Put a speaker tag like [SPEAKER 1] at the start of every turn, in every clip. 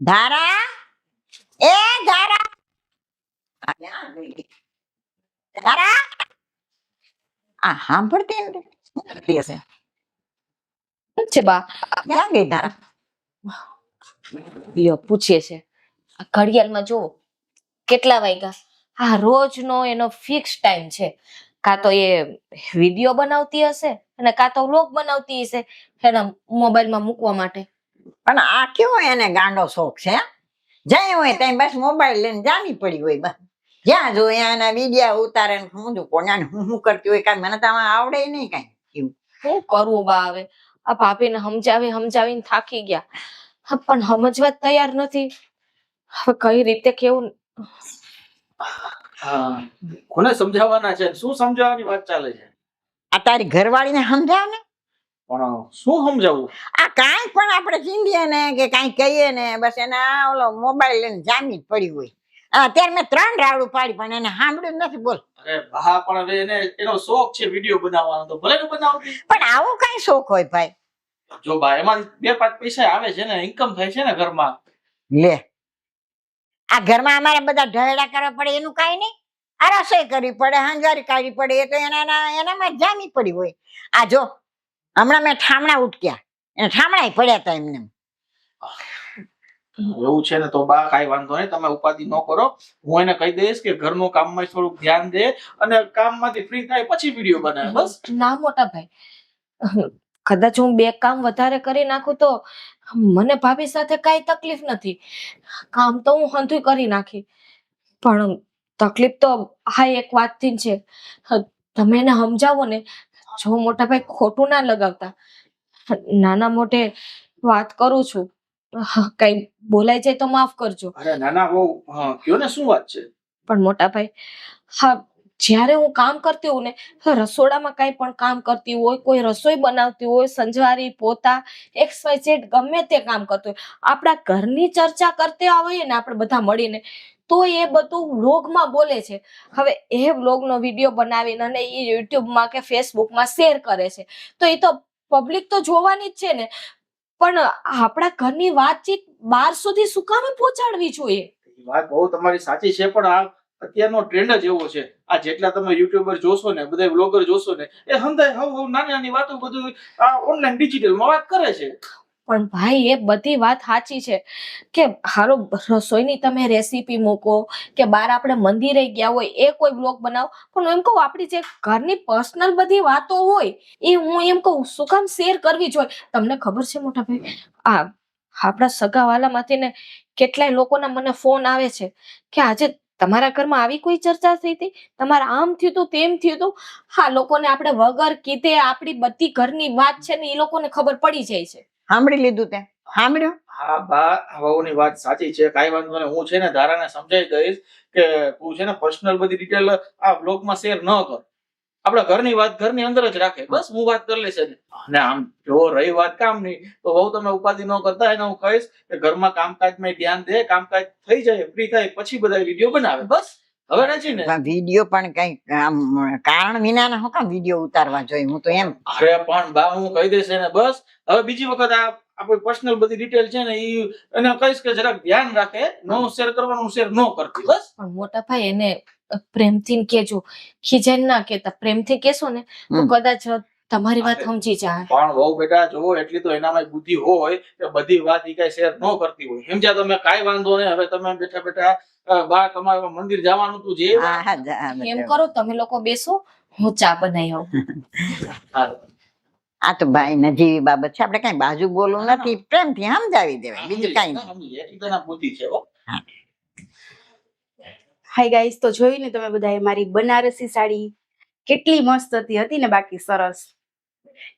[SPEAKER 1] ધારા, એ ધારા, આ ક્યાં ગઈ? ધારા, આ સાંભળતી નથી. શું કરતી હશે?
[SPEAKER 2] શું છે બા?
[SPEAKER 1] ક્યાં ગઈ ધારા?
[SPEAKER 2] લ્યો પૂછે છે. આ ઘડિયાળમાં જો કેટલા વાગ્યા. હા, રોજનો એનો ફિક્સ ટાઈમ છે. કાં તો એ વિડીયો બનાવતી હશે અને કાં તો વ્લોગ બનાવતી હશે એના મોબાઈલમાં મૂકવા માટે.
[SPEAKER 1] પણ આ કેવો એને ગાંડો શોખ છે? જ્યાં હોય ત્યાં બસ મોબાઈલ લઈને જામી પડી હોય. બસ જ્યાં જો એના વિડીયા ઉતારે ને હું જો કોને હું કરતી હોય કાંઈ મને તો આમાં આવડે નહીં કાંઈ. એવું
[SPEAKER 2] શું કરવું બા હવે? આ ભાભીને સમજાવીને થાકી ગયા. હા, પણ સમજવા જ તૈયાર નથી. હવે કઈ રીતે કેવું?
[SPEAKER 3] હા, કોને સમજાવવાના છે? શું સમજાવવાની વાત ચાલે છે?
[SPEAKER 1] આ તારી ઘરવાળીને સમજાવ ને.
[SPEAKER 3] પણ શું સમજાવવું?
[SPEAKER 1] આ કાંઈ પણ આપણે ચીંધીએ ને કે કાંઈ કહીએ ને બસ એના ઓલો મોબાઈલ લઈને જામી જ પડી હોય. અત્યારે મેં 3 રાવડું પાડી પણ એને સાંભળ્યું જ નથી. બોલ.
[SPEAKER 3] અરે હા, પણ હવે એનો શોખ છે વિડીયો બનાવવાનો, તો ભલે ને બનાવતી.
[SPEAKER 1] પણ આવું કઈ શોખ હોય ભાઈ?
[SPEAKER 3] જો બા, એમાં 2-5 પૈસા આવે છે ને, ઇન્કમ થાય છે ને ઘરમાં.
[SPEAKER 1] લે, આ ઘરમાં અમારે બધા ઢળડા કરવા પડે એનું કાંઈ નહીં. આ રસોઈ કરવી પડે, હંગારી કાઢવી પડે, એ તો એનામાં જામી પડી હોય. આ જો હમણાં મેં ઠામણા ઉટક્યા, એને ઠામણા પડ્યા હતા એમને.
[SPEAKER 3] એવું છે ને તો બા કાંઈ વાંધો નહીં, તમે ઉપાધિ ન કરો. હું એને કહી દઈશ કે ઘરનું કામમાં થોડુંક ધ્યાન દે અને કામમાંથી ફ્રી થાય પછી વિડીયો બનાવે. બસ.
[SPEAKER 2] ના મોટા ભાઈ, કદાચ હું 2 કામ વધારે કરી નાખું તો મને ભાભી સાથે કાંઈ તકલીફ નથી. કામ તો હું હંધુય કરી નાખી. પણ તકલીફ તો આ એક વાતથી છે. તમે એને સમજાવો ને. જો મોટા ભાઈ ખોટું ના લગાવતા. નાના મોટે વાત કરું છું. કઈ બોલાઈ જાય તો માફ કરજો.
[SPEAKER 3] અરે નાના બહુ કયો ને, શું વાત છે?
[SPEAKER 2] પણ મોટા ભાઈ, હા, જ્યારે હું કામ કરતી હોઉં ને, રસોડામાં કાંઈ પણ કામ કરતી હોય, કોઈ રસોઈ બનાવતી હોય, સંજવારી પોતા XYZ ગમે તે કામ કરતું હોય, આપણા ઘરની ચર્ચા કરતા હોઈએ ને આપણે બધા મળીને, તો એ બધું વ્લોગમાં બોલે છે. હવે એ વ્લોગનો વિડીયો બનાવીને અને એ યુટ્યુબમાં કે ફેસબુકમાં શેર કરે છે, તો એ તો પબ્લિક તો જોવાની જ છે ને. પણ આપણા ઘરની વાતચીત બહાર સુધી શું કામ પહોંચાડવી જોઈએ?
[SPEAKER 3] વાત બહુ તમારી સાચી છે, પણ આ અત્યારનો ટ્રેન્ડ જ એવો છે. આ જેટલા તમે યુટ્યુબર જોશો ને, બધા વ્લોગર જોશો ને, એ હંધાય નાની નાની વાતો બધું આ ઓનલાઈન ડિજિટલમાં વાત કરે છે.
[SPEAKER 2] પણ ભાઈ, એ બધી વાત સાચી છે કે હારો રસોઈની તમે રેસીપી મૂકો કે બહાર આપણે મંદિરે ગયા હોય એ કોઈ બ્લોગ બનાવો, પણ હું એમ કહું આપણી જે ઘરની પર્સનલ બધી વાતો હોય એ હું એમ કહું શું કામ શેર કરવી જોઈએ? તમને ખબર છે મોટા ભાઈ, આ આપણા સગાવાલામાંથી ને કેટલાય લોકોના મને ફોન આવે છે કે આજે તમારા ઘરમાં આવી કોઈ ચર્ચા થઈ હતી, તમારે આમ થયું હતું, તેમ થયું હતું. હા, લોકોને આપણે વગર કીધે આપણી બધી ઘરની વાત છે ને એ લોકોને ખબર પડી જાય છે.
[SPEAKER 1] સાંભળી લીધું તે? સાંભળ્યું?
[SPEAKER 3] હા બા, વહુની વાત સાચી છે, કાંઈ વાંધો નહીં. હું છે ને ધારાને સમજાવી દઈશ કે તું છે ને પર્સનલ બધી ડિટેલ આ બ્લોગમાં શેર ન કર. આપણા ઘરની વાત ઘરની અંદર જ રાખે. બસ હું વાત કરી લઈશ. અને આમ જો રહી વાત કામની, તો બહુ તમે ઉપાધિ ન કરતા. એને હું કહીશ કે ઘરમાં કામકાજમાં ધ્યાન દે, કામકાજ થઈ જાય, ફ્રી થાય પછી બધા વિડીયો બનાવે. બસ હવે નથી ને
[SPEAKER 1] વિડીયો પણ કઈ કારણ વિનાના હું કામ વિડીયો ઉતારવા જોઈએ? હું તો એમ.
[SPEAKER 3] અરે પણ બા, હું કહી દઈશ એને. બસ હવે બીજી વખત આ આપણી પર્સનલ બધી ડિટેલ છે ને એને કહીશ કે જરાક ધ્યાન રાખે, નો શેર કરવાનું, શેર ન કરતી. બસ.
[SPEAKER 2] પણ મોટા ભાઈ, એને પ્રેમથી કેજો, ખીજાઈને ના કેતા. પ્રેમથી કેશો ને તો કદાચ તમારી વાત સમજી જાય.
[SPEAKER 3] પણ વહુ બેટા જો એટલી તો એનામાં બુદ્ધિ હોય કે બધી વાત ઈ કઈ શેર ન કરતી હોય. સમજ્યા તમે? કાંઈ વાંધો નહીં. હવે તમે બેઠા બેઠા બા તમારે મંદિર જવાનું તું જે
[SPEAKER 2] એમ કરો, તમે લોકો બેસો, હું ચા બનાવી આવું.
[SPEAKER 1] આ તો ભાઈ નજીવી બાબત છે, આપણે કઈ બાજુ બોલવું નથી, પ્રેમથી સમજાવી દેવાય, બીજું કઈ નહીં.
[SPEAKER 3] બુદ્ધિ છે.
[SPEAKER 4] હાય ગાઈસ, તો જોયું ને તમે બધાએ મારી બનારસી સાડી કેટલી મસ્ત હતી ને? બાકી સરસ.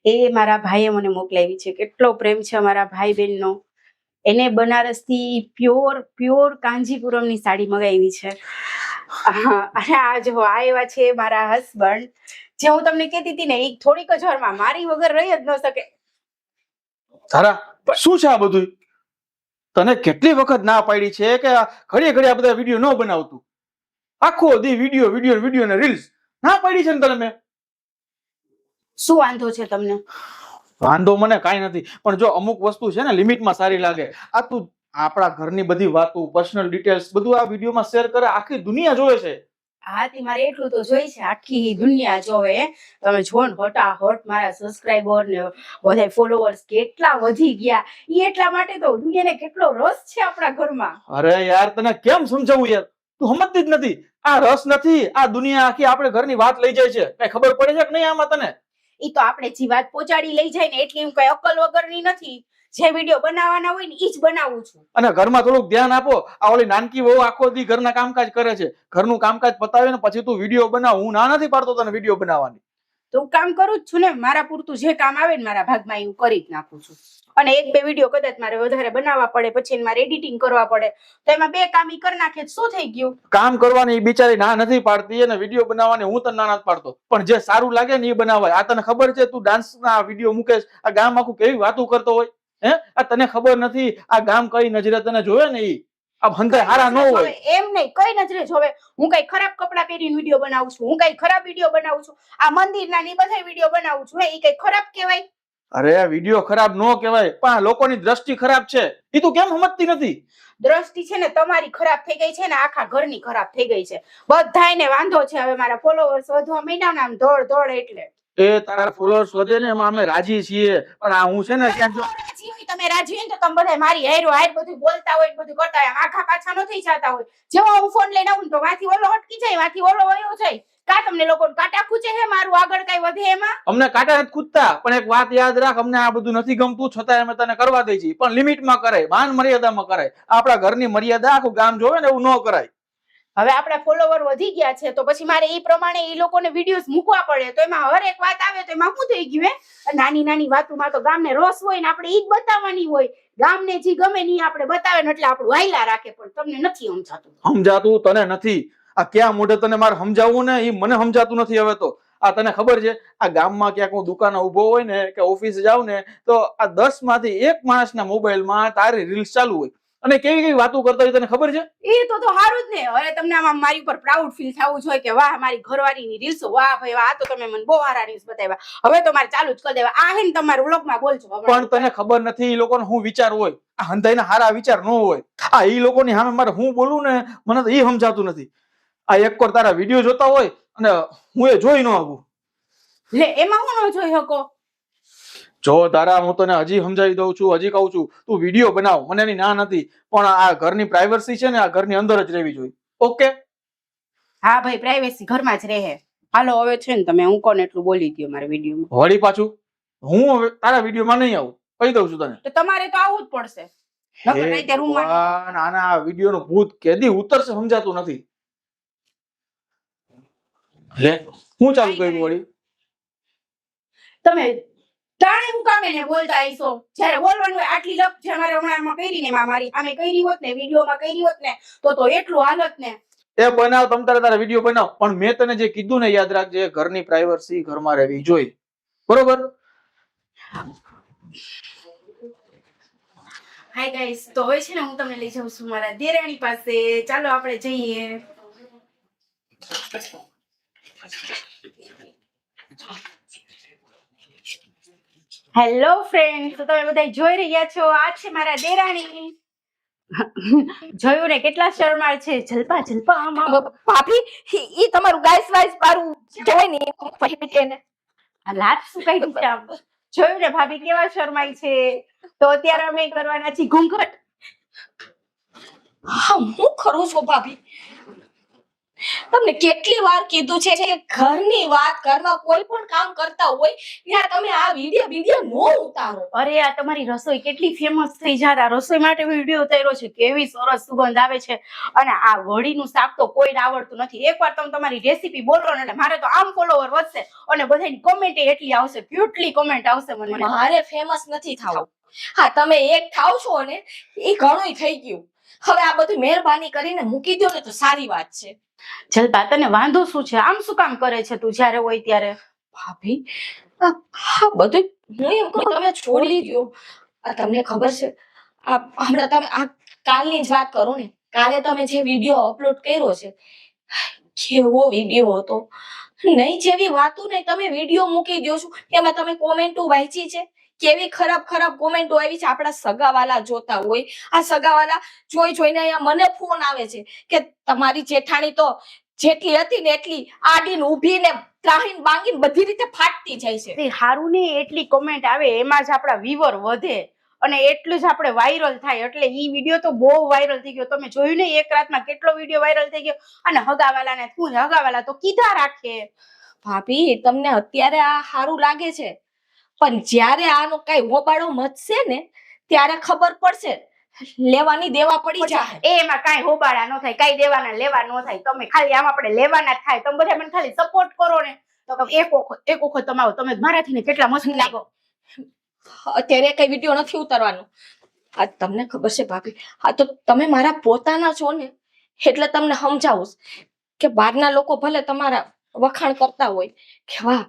[SPEAKER 4] એ મારા ભાઈએ મને મોકલાવી છે. કેટલો પ્રેમ છે અમારા ભાઈ બહેનનો. એને બનારસથી પ્યોર કાંજીપુરમની સાડી મંગાવી છે. અને આ જો આ એવા છે મારા હસબન્ડ, જે હું તમને કહેતી હતી ને, એ થોડીક જ વારમાં મારી વગર રહી જ ન શકે.
[SPEAKER 3] તારા શું છે આ બધું? તને કેટલી વખત ના પાડી છે કે ઘડીએ ઘડીએ આ બધા વિડીયો ન બનાવતું? આખો દી વિડીયો ને રીલ્સ. ના પાડી છે ને તને મેં.
[SPEAKER 4] શું વાંધો છે તમને?
[SPEAKER 3] વાંધો મને કાંઈ નથી, પણ જો અમુક વસ્તુ છે ને લિમિટમાં સારી લાગે, આ તું આપણા ઘરની બધી વાતો, પર્સનલ ડિટેલ્સ બધું આ વિડીયોમાં શેર કરે, આખી દુનિયા જોવે છે.
[SPEAKER 4] હા તે મારે એટલું તો જોઈ છે, આખી દુનિયા જોવે હે. તમે જો ને હટાહટ મારા સબસ્ક્રાઇબર ને બધા ફોલોવર્સ કેટલા વધી ગયા. ઈ એટલા માટે તો દુનિયાને કેટલો રસ છે આપણા ઘરમાં.
[SPEAKER 3] અરે યાર તને કેમ સમજાવું યાર, તું સમજતી જ નથી. આ રસ નથી, આ દુનિયા આખી આપણે ઘરની વાત લઈ જાય છે. કઈ ખબર પડે છે કે નહીં આમાં તને?
[SPEAKER 4] ઈ તો આપણે જે વાત પહોંચાડી લઈ જાય ને એટલી હું કઈ અક્કલ વગરની નથી. જે વિડીયો બનાવવાના હોય ને ઈ જ બનાવું છું.
[SPEAKER 3] અને ઘરમાં થોડુંક ધ્યાન આપો. આ ઓલી નાનકી વહુ આખો દી ઘરના કામકાજ કરે છે, ઘરનું કામકાજ પતાવે ને પછી તું વિડીયો બનાવ. હું ના નથી પાડતો તને વિડીયો બનાવવાની.
[SPEAKER 4] તો હું કામ કરું જ છું ને, મારા પૂરતું જે કામ આવે ને મારા ભાગમાં એ હું કરી જ નાખું છું. અને એક બે વિડીયો કદાચ મારે વધારે બનાવવા પડે, પછી મારે એડિટિંગ કરવા પડે, તો એમાં બે કામ ઈ કરી નાખે શું થઈ ગયું?
[SPEAKER 3] કામ કરવાની ઈ બિચારી ના નથી પાડતી અને વિડીયો બનાવવાની હું તને ના નથી પાડતો, પણ જે સારું લાગે ને એ બનાવાય. આ તને ખબર છે તું ડાન્સના વિડીયો મૂકેશ, આ ગામ આખું કેવી વાતો કરતો હોય હે? આ તને ખબર નથી આ ગામ કઈ નજરે તને જોવે ને ઈ આ ભંધાય હારા ન હોય.
[SPEAKER 4] એમ નહીં, કઈ નજરે જોવે? હું કઈ ખરાબ કપડા પહેરીને વિડીયો બનાવું છું? હું કઈ ખરાબ વિડીયો બનાવું છું? આ મંદિરના ને બધા વિડીયો બનાવું છું, એ કઈ ખરાબ કહેવાય?
[SPEAKER 3] અરે વિડીયો ખરાબ ન કહેવાય, પણ આ લોકોની દ્રષ્ટિ ખરાબ છે. ઈ તું કેમ સમજતી નથી?
[SPEAKER 4] દ્રષ્ટિ છે ને તમારી ખરાબ થઈ ગઈ છે ને આખા ઘરની ખરાબ થઈ ગઈ છે. બધાયને વાંધો છે હવે મારા ફોલોવર્સ વધવા માંડ્યા ને આમ દોડ એટલે.
[SPEAKER 3] એ તારા ફોલોઅર્સ વધે ને એમાં અમે રાજી છીએ, પણ આ હું છે ને ક્યાંક જો
[SPEAKER 4] રાજી હોય, તમે રાજી હોય ને તો તમે બધા મારી હારે બધું બોલતા હોય, બધું કરતા હોય, આખા પાછા ન થઈ જતા હોય. જેવો હું ફોન લઈને આવું ને તો વાથી ઓલો હટકી જાય, વાથી ઓલો વયો જાય. કા તમને લોકોને કાટા ખૂચે છે મારું આગળ કઈ વધે એમાં?
[SPEAKER 3] અમને કાંટા નથી કૂદતા, પણ એક વાત યાદ રાખ, અમને આ બધું નથી ગમતું છતાં અમે તને કરવા દઈ છીએ, પણ લિમિટમાં કરાય, માન મર્યાદામાં કરાય. આપણા ઘરની મર્યાદા આખું ગામ જોવે ને એવું ન કરાય.
[SPEAKER 4] હવે આપણા ફોલોવર વધી ગયા છે તો પછી મારે એ પ્રમાણે એ લોકોને વિડીયોઝ મૂકવા પડે. તો એમાં હર એક વાત આવે તો એમાં શું થઈ ગયું હે? નાની નાની વાતોમાં તો ગામને રોષ હોય ને આપણે ઈ જ બતાવવાની હોય. ગામને જે ગમે ની આપણે બતાવે ને એટલે આપણું હાઈલા રાખે, પણ તમને નથી સમજાતું.
[SPEAKER 3] સમજાતું તને નથી. આ ક્યાં મોઢે તને મારે સમજાવવું ને એ મને સમજાતું નથી હવે તો. આ તને ખબર છે આ ગામમાં ક્યાંક હું દુકાને ઉભો હોય ને કે ઓફિસે જાઉં ને તો આ 10 માંથી 1 માણસના મોબાઈલમાં તારી રીલ્સ ચાલુ હોય અને કેવી કેવી વાતો કરતા હોય તને ખબર છે?
[SPEAKER 4] એ તો સારું જ ને. હવે તમને આમાં મારી ઉપર પ્રાઉડ ફીલ થવું જોઈએ કે વાહ મારી ઘરવાળીની રીલ્સ, વાહ ભાઈ વાહ, આ તો તમે મને બહુ સારા રીલ્સ બતાવ્યા, હવે તો મારે ચાલુ જ કરી દેવા. આ હે ને તમારું વ્લોગમાં બોલજો.
[SPEAKER 3] પણ તને ખબર નથી એ લોકોનો શું વિચાર હોય. આ હંધાઈના હારા વિચાર ન હોય. આ ઈ લોકોની સામે મારે હું બોલું ને મને તો ઈ સમજાતું નથી. આ એક વાર તારા વિડીયો જોતા હોય અને હું એ જોઈ ન આવું.
[SPEAKER 4] લે એમાં હું ન જોઈ શકો?
[SPEAKER 3] જો તારા હું તને હજી સમજાવી દઉં છું, હજી કહું છું, તું વિડીયો બનાવ, મને એની ના નથી, પણ આ ઘરની પ્રાઇવસી છે ને આ ઘરની અંદર જ રહેવી જોઈએ. ઓકે?
[SPEAKER 4] હા ભાઈ, પ્રાઇવેસી ઘરમાં જ રહે. હાલો હવે છે ને તમે હું કોને એટલું બોલી દયો મારા વિડીયોમાં.
[SPEAKER 3] વળી પાછું હું હવે તારા વિડીયોમાં નહીં આવું, કહી દઉં છું તને.
[SPEAKER 4] તો તમારે તો આવું જ પડશે. નકર રાતે રૂમમાં
[SPEAKER 3] આના વિડીયોનું ભૂત કેદી ઉતરશે સમજાતું નથી. લે હું ચાલુ કર્યું વળી?
[SPEAKER 4] તમે તાણે હું કામે ને બોલતા આઈસો? જ્યારે બોલવાનું હોય આટલી લપ છે મારે હમણાં કરીને મારી આમે કરી હોત ને વિડીયોમાં કરી હોત ને તો એટલું હાલત ને.
[SPEAKER 3] એ બનાવ, તમ તારા વિડીયો બનાવ, પણ મેં તને જે કીધું ને યાદ રાખજે, ઘરની પ્રાઇવસી ઘરમાં રહેવી જોઈએ. બરોબર?
[SPEAKER 4] હાય ગાઈસ, તો હવે છે ને હું તમને લઈ જાઉં છું મારા દેરાણી પાસે. ચાલો આપણે જઈએ. હેલો ફ્રેન્ડ, તો તમે બધા જોઈ રહ્યા છો આ છે મારા દેરાણી. જોયું ને કેટલા શરમાળ છે. જલપા જલપા આમાં
[SPEAKER 2] ભાભી ઈ તમારું ગાઈસ વાઈસ મારું જોઈ ને પછી એને
[SPEAKER 4] આ લાટ શું કઈ દીધા આમ. જોયું ને ભાભી કેવા શરમાય છે. તો અત્યારે અમે કરવાના છીએ ઘૂંઘટ.
[SPEAKER 2] હા હું કરું છું ભાભી. તમને કેટલી વાર કીધું છે કે ઘરની વાત કરવા કોઈ પણ કામ કરતા હોય ત્યાં તમે આ વિડિયો નો ઉતારો.
[SPEAKER 4] અરે આ તમારી રસોઈ કેટલી ફેમસ થઈ જાય. આ રસોઈ માટે વિડીયો ઉતાર્યો છે. કેવી સરસ સુગંધ આવે છે. અને આ વડીનું શાક તો કોઈને આવડતું નથી. એકવાર તમે તમારી રેસીપી બોલો ને એટલે મારે તો આમ ફોલોવર વધશે અને બધાની કોમેન્ટ એટલી આવશે, કેટલી કોમેન્ટ આવશે. મને
[SPEAKER 2] મારે ફેમસ નથી થાવું. હા તમે એક થાવ છો ને એ ઘણું થઈ ગયું. હવે આ બધું મહેરબાની કરીને મૂકી દો ને તો સારી વાત છે.
[SPEAKER 4] જલપા તને વાંધો શું છે? આમ શું કામ કરે છે તું જ્યારે હોય ત્યારે?
[SPEAKER 2] ભાભી હા બધું હું એમ કહું તમે છોડી દો. આ તમને ખબર છે આ હમણાં તમે આ કાલની જ વાત કરો ને, કાલે તમે જે વિડીયો અપલોડ કર્યો છે કેવો વિડીયો હતો. નહીં જેવી વાતો ને તમે વિડીયો મૂકી દો છો એમાં તમે કોમેન્ટો વાંચી છે કેવી ખરાબ ખરાબ કોમેન્ટો આવી છે. આપણા સગાવાલા જોતા હોય, આ સગાવાલા જોઈને અહીંયા મને ફોન આવે છે કે તમારી જેઠાણી તો જેટલી હતી ને એટલી આડીને ઊભીને ત્રાહીને બાંગીને બધી રીતે ફાટતી જાય છે.
[SPEAKER 4] તે હારું ને એટલી કોમેન્ટ આવે એમાં જ આપણા વ્યુઅર વધે અને એટલું જ આપણે વાયરલ થાય. એટલે ઈ વિડીયો તો બહુ વાયરલ થઈ ગયો. તમે જોયું ને એક રાતમાં કેટલો વિડીયો વાયરલ થઈ ગયો. અને હગાવાલાને શું હગાવાલા તો કીધા રાખે.
[SPEAKER 2] ભાભી તમને અત્યારે આ સારું લાગે છે, પણ જ્યારે આનો કઈ હોબાળો મચશે ને ત્યારે ખબર પડશે, લેવાની દેવા પડી જાય.
[SPEAKER 4] એમાં કાંઈ હોબાળા ન થાય, કાંઈ દેવાના લેવા ન થાય. તમે ખાલી આમ આપણે લેવાના જ થાય. તમે બધા મને ખાલી સપોર્ટ કરો ને તો એક વખત તમે આવો. તમે મારાથી ને કેટલા મસ્ત લાગો.
[SPEAKER 2] અત્યારે કઈ વિડીયો નથી ઉતારવાનો. આ તમને ખબર છે ભાભી, આ તો તમે મારા પોતાના છો ને એટલે તમને સમજાવું કે બહારના લોકો ભલે તમારા વખાણ કરતા હોય કે વાહ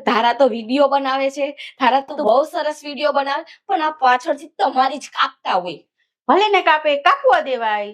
[SPEAKER 2] તારા તો વિડીયો બનાવે છે, તારા તો બહુ સરસ વિડીયો બનાવે, પણ આ પાછળથી તમારી જ કાપતા હોય.
[SPEAKER 4] ભલે ને કાપે, કાપવા દેવાય.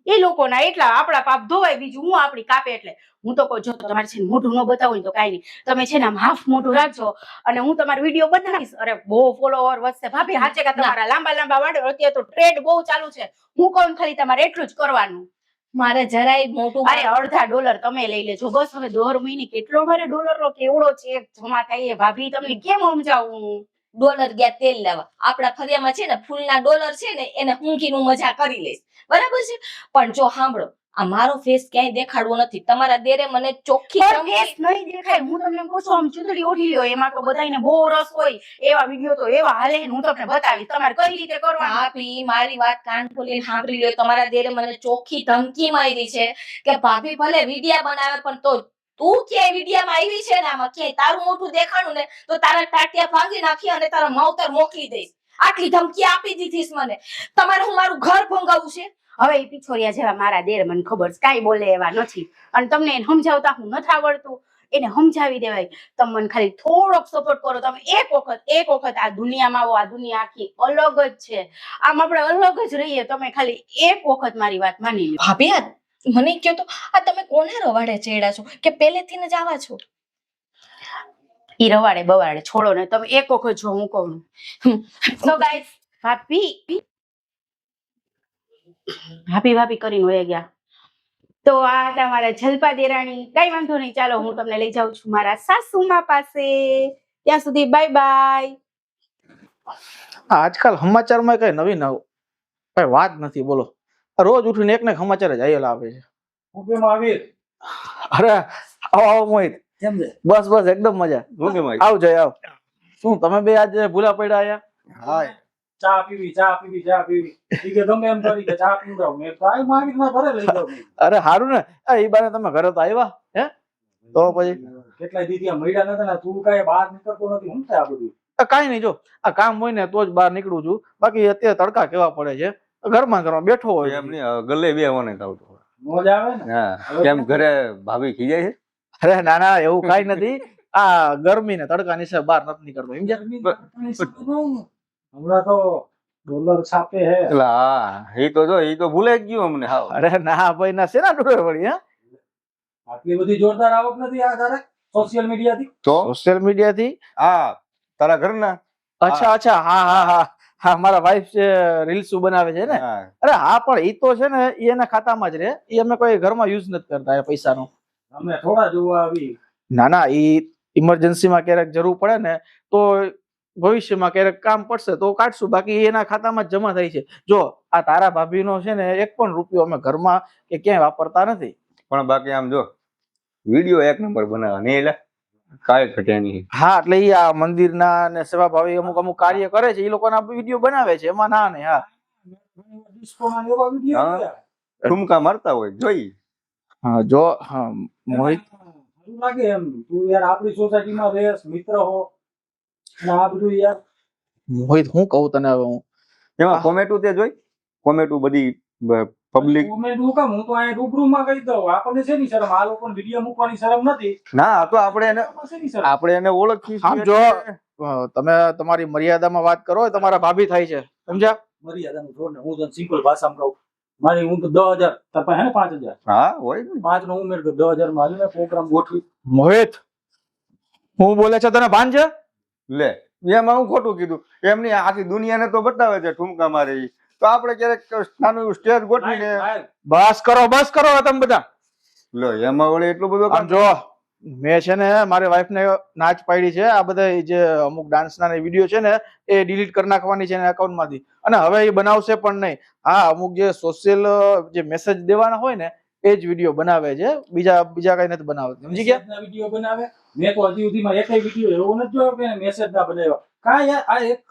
[SPEAKER 4] એ લોકોના એટલા આપણા પાપ ધોવાય, બીજું હું આપણી કાપે. એટલે હું તો કહું, જો તમારે છે ને મોઢું ન બતાવું ને તો કાંઈ નહીં, તમે છે ને આમ હાફ મોઢું રાખજો અને હું તમારો વિડીયો બનાવીશ. અરે બહુ ફોલોવર વધશે ભાભી. સાચે કે તમારા લાંબા લાંબા વાળો અત્યારે તો ટ્રેન્ડ બહુ ચાલુ છે. હું કહું ખાલી તમારે એટલું જ કરવાનું.
[SPEAKER 2] મારે જરાય મોટું
[SPEAKER 4] અરે $1.5 તમે લઈ લેજો બસ. હવે 10 મહિને કેટલો મારે ડોલરનો કેવડો ચેક જમા થાય ભાભી, તમને કેમ સમજાવું.
[SPEAKER 2] ડોલર ગયા તેલ લેવા. આપણા ફરિયામાં છે ને ફૂલના ડોલર છે ને એને ઊંઘીનું મજા કરી લઈશ, બરાબર છે. પણ જો સાંભળો, આ મારો ફેસ ક્યાંય દેખાડવો નથી. તમારા દેરે મને ચોખ્ખી
[SPEAKER 4] ફેસ નહીં દેખાય. હું તમને કહું છું, આમ ચૂંદડી ઓઢી લ્યો, એમાં તો બધાને બહુ રસ હોય. એવા વિડીયો તો એવા હાલે ને હું તમને બતાવીશ તમારે કઈ રીતે કરવાનું.
[SPEAKER 2] ભાભી મારી વાત કાન ખોલીને સાંભળી લ્યો. તમારા દેરે મને ચોખ્ખી ધમકી મારી છે કે ભાભી ભલે વિડિયા બનાવે પણ તો તું ક્યાંય વિડિયામાં આવી છે ને આમાં ક્યાંય તારું મોઢું દેખાડું ને તો તારા ટાટિયા ભાંગી નાખી અને તારા માવતર મોકલી દઈશ. આટલી ધમકી આપી દીધીશ મને. તમારે હું મારું ઘર ભંગાવું છે.
[SPEAKER 4] હવે એ પિછોરિયા જેવા મારા દેર મને ખબર છે, કાંઈ બોલે એવા નથી. અને તમને એને સમજાવતા હું નથી આવડતું, એને સમજાવી દેવાય. તમે મને ખાલી થોડોક સપોર્ટ કરો. તમે એક વખત આ દુનિયામાં આવો. આ દુનિયા આખી અલગ જ છે. આમ આપણે અલગ જ રહીએ. તમે ખાલી એક વખત મારી વાત માની લો.
[SPEAKER 2] ભાભી આ મને કહો તો, આ તમે કોને રવાડે ચડ્યા છો કે પહેલેથી જ આવા છો?
[SPEAKER 4] ઈ રવાડે બવાડે છોડો ને. તમે એક વખત જો હું કહું. સો ગાઈસ, ભાભી કરીને વયા ગયા. તો આ તમારા જલપા દેરાણી. કઈ વાંધો નહીં, ચાલો હું તમને લઈ જાઉં છું મારા સાસુમા પાસે. ત્યાં સુધી બાય બાય.
[SPEAKER 3] આજકાલ સમાચારમાં કઈ નવી કઈ વાત નથી. બોલો, રોજ ઉઠીને એક ને સમાચાર જ આયેલા આવે છે.
[SPEAKER 5] હું કેમ આવી?
[SPEAKER 3] અરે આવો મોહિત.
[SPEAKER 5] કેમ છે?
[SPEAKER 3] બસ બસ એકદમ મજા.
[SPEAKER 5] હું કેમ આવી?
[SPEAKER 3] આવ જય આવ. શું તમે બે આજે ભૂલા પડ્યા આયા?
[SPEAKER 5] હા, ચા પીવી. ઈ કે ગમે એમ કરી કે ચા પીવડાવ. મેં ટ્રાય મારી ના ઘરે લઈ જાવ.
[SPEAKER 3] અરે હારું ને, એ બાને તમે ઘરે તો આવ્યા હે? તો પછી
[SPEAKER 5] કેટલાય દીદી મળ્યા નતા ને તું કાંઈ બહાર નીકળતો નથી. શું થાય આ બધું?
[SPEAKER 3] કાંઈ નહીં, જો આ કામ હોય ને તો જ બહાર નીકળું છું. બાકી અત્યારે તડકા કેવા પડે છે, ઘરમાં બેઠો હોય.
[SPEAKER 6] એમ નહીં, ગલ્લે બે હોને થાવ તો.
[SPEAKER 5] મોજ આવે ને.
[SPEAKER 6] હા, કેમ ઘરે ભાભી ખીજાય છે?
[SPEAKER 3] અરે ના ના, એવું કાંઈ નથી. આ ગરમી ને તડકા ની બહાર નથી નીકળતો.
[SPEAKER 5] હમણાં તો ડોલર છાપે હે.
[SPEAKER 6] એટલે હા, એ તો જો એ તો ભૂલાઈ જ ગયું અમને. હાવ
[SPEAKER 3] અરે ના ભાઈ ના, શેના ડોલર વળી? હે,
[SPEAKER 5] આટલી બધી જોરદાર આવક નથી આ તારે સોશિયલ મીડિયા થી?
[SPEAKER 6] તો
[SPEAKER 3] સોશિયલ મીડિયા થી?
[SPEAKER 6] હા, તારા ઘરના.
[SPEAKER 3] અચ્છા હા, મારા વાઈફ છે રીલ્સ બનાવે છે ને.
[SPEAKER 6] હા.
[SPEAKER 3] અરે હા, પણ ઈ તો છે ને, ઈ એના ખાતામાં જ રહે. ઈ અમે કોઈ ઘરમાં યુઝ નથી કરતા એ પૈસાનો.
[SPEAKER 5] અમે થોડા જોવા આવી.
[SPEAKER 3] ના, ઈ ઇમરજન્સીમાં ક્યારેક જરૂર પડે ને તો ભવિષ્યમાં ક્યારેક કામ પડશે તો કાઢશું. બાકી એના ખાતામાં જ જમા થાય છે. જો આ તારા ભાભીનો છે ને 1 પણ રૂપિયો અમે ઘરમાં કે ક્યાંય વાપરતા નથી.
[SPEAKER 6] પણ બાકી આમ જો વિડીયો 1 નંબર બનાવવા નહીં, એટલે કાંઈ ઘટે નહીં.
[SPEAKER 3] હા, એટલે ઈ આ મંદિરના ને સેવાભાવી અમુક કાર્ય કરે છે, એ લોકોના વિડીયો બનાવે છે. એમાં ના ને હા,
[SPEAKER 5] ડિસ્કોના એવા વિડીયો
[SPEAKER 6] હા.
[SPEAKER 5] જોયા.
[SPEAKER 6] ઠુમકા મારતા હોય જોઈ.
[SPEAKER 3] હા જો હા મોહિત,
[SPEAKER 5] સારું લાગે એમ. તું યાર આપણી સોસાયટીમાં રહેશ, મિત્ર હો, અને આ બધું યાર.
[SPEAKER 3] મોહિત હું કહું તને હવે હું
[SPEAKER 6] એમાં કોમેન્ટું તે જોઈ? કોમેન્ટું બધી પબ્લિક.
[SPEAKER 5] કોમેન્ટ હું કામ? હું તો અહીંયા રૂબરૂમાં કહી દઉં. આપણને શેની શરમ? આ લોકોને વિડીયો મૂકવાની શરમ નથી.
[SPEAKER 6] ના, તો આપણે એને
[SPEAKER 5] શેની શરમ?
[SPEAKER 6] ઓળખીશું.
[SPEAKER 3] આમ જો તમે તમારી મર્યાદામાં વાત કરો, એ તમારા ભાભી થાય છે, સમજ્યા?
[SPEAKER 5] મર્યાદાનું છોડ ને. હું તને સિમ્પલ ભાષામાં કહું. મારી હું તો 10,000 તાર પાસે હે ને 5,000.
[SPEAKER 6] હા હોય ને.
[SPEAKER 5] 5 નો ઉમેર તો 10,000 માં હાલીને પ્રોગ્રામ ગોઠવી.
[SPEAKER 3] મોહિત હું બોલે છે તને ભાન છે?
[SPEAKER 6] લે એમાં હું ખોટું કીધું? એમની આખી દુનિયાને તો બતાવે છે ઠુમકા મારે ઈ. તો આપણે ક્યારેક નાનું સ્ટેજ ગોઠવીને
[SPEAKER 5] બસ કરો હવે તમે બધા.
[SPEAKER 6] લો એમાં વળી એટલું બધું
[SPEAKER 5] આમ જો મેં છે ને મારી વાઈફ ને નાચ પાડી છે આ બધા જે અમુક ડાન્સ ના વિડીયો છે ને એ ડિલીટ કરી નાખવાની છે એના account માંથી, અને હવે એ બનાવશે પણ નહીં. હા, અમુક જે સોશિયલ જે મેસેજ દેવાના હોય ને એ જ વિડીયો બનાવે છે, બીજા કઈ નથી બનાવતા. સમજી ગયા? વિડીયો બનાવે. મેં તો હજી સુધીમાં એકય વિડીયો એવો નથી જોયો કે મેસેજ ના બનાવ્યો. કાં યાર આ એક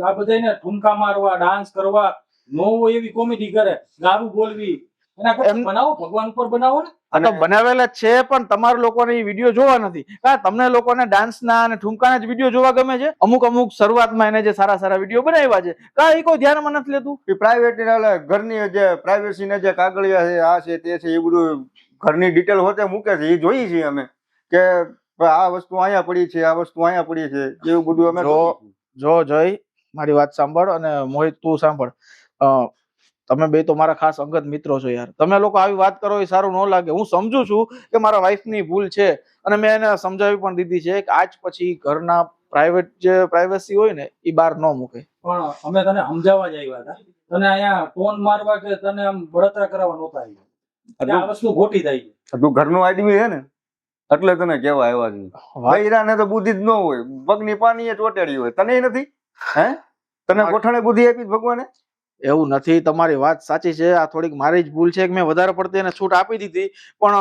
[SPEAKER 5] આ બધાને ઠુમકા મારવા, ડાન્સ કરવા, નો હોય એવી કોમેડી કરે, ગારું બોલવી, એના કરતા બનાવો, ભગવાન ઉપર બનાવો ને. આ તો બનાવેલા જ છે પણ તમારા લોકોને એ વિડીયો જોવા નથી. તમને લોકોને ડાન્સ ના અને ઠુમકાના જ વિડીયો જોવા ગમે છે. અમુક શરૂઆતમાં એને જે સારા વિડીયો બનાવ્યા છે એ કોઈ ધ્યાનમાં નથી લેતું.
[SPEAKER 6] એ પ્રાઇવેટ ઘરની જે પ્રાઇવેસી ને જે કાગળિયા છે, આ છે તે છે, એ બધું ઘરની ડિટેલ હોતે મૂકે છે. એ જોઈએ છીએ અમે કે આ વસ્તુ અહીંયા પડી છે, આ વસ્તુ અહીંયા પડી છે, એવું બધું અમે
[SPEAKER 5] જો જય મારી વાત સાંભળ, અને મોહિત તું સાંભળ. તમે બે તો મારા ખાસ અંગત મિત્રો છો યાર. તમે લોકો આવી વાત કરો એ સારું ન લાગે. હું સમજુ છું કે મારા વાઈફ ની ભૂલ છે અને મેં એને સમજાવી પણ દીધી છે કે આજ પછી ઘરના પ્રાઇવેટ જે પ્રાઇવસી હોય ને એ બહાર ન મૂકે. પણ અમે તને સમજાવવા જ આવ્યા હતા. તને અહીંયા ટોન મારવા કે તને આમ બળતરા કરવા નહોતા આવ્યા. આ વસ્તુ ખોટી થાય છે.
[SPEAKER 6] તું ઘરનો આદમી છે ને એટલે તને કેવા આવ્યા છે. બૈરાને તો બુદ્ધિ જ ન હોય, પગની પાની ચોટેડી હોય. તને નથી? હે તને ગોઠણે બુદ્ધિ આપી ભગવાને?
[SPEAKER 5] એવું નથી, તમારી વાત સાચી છે. આ થોડીક મારી જ ભૂલ છે કે મેં વધારે પડતી એને છૂટ આપી દીધી, પણ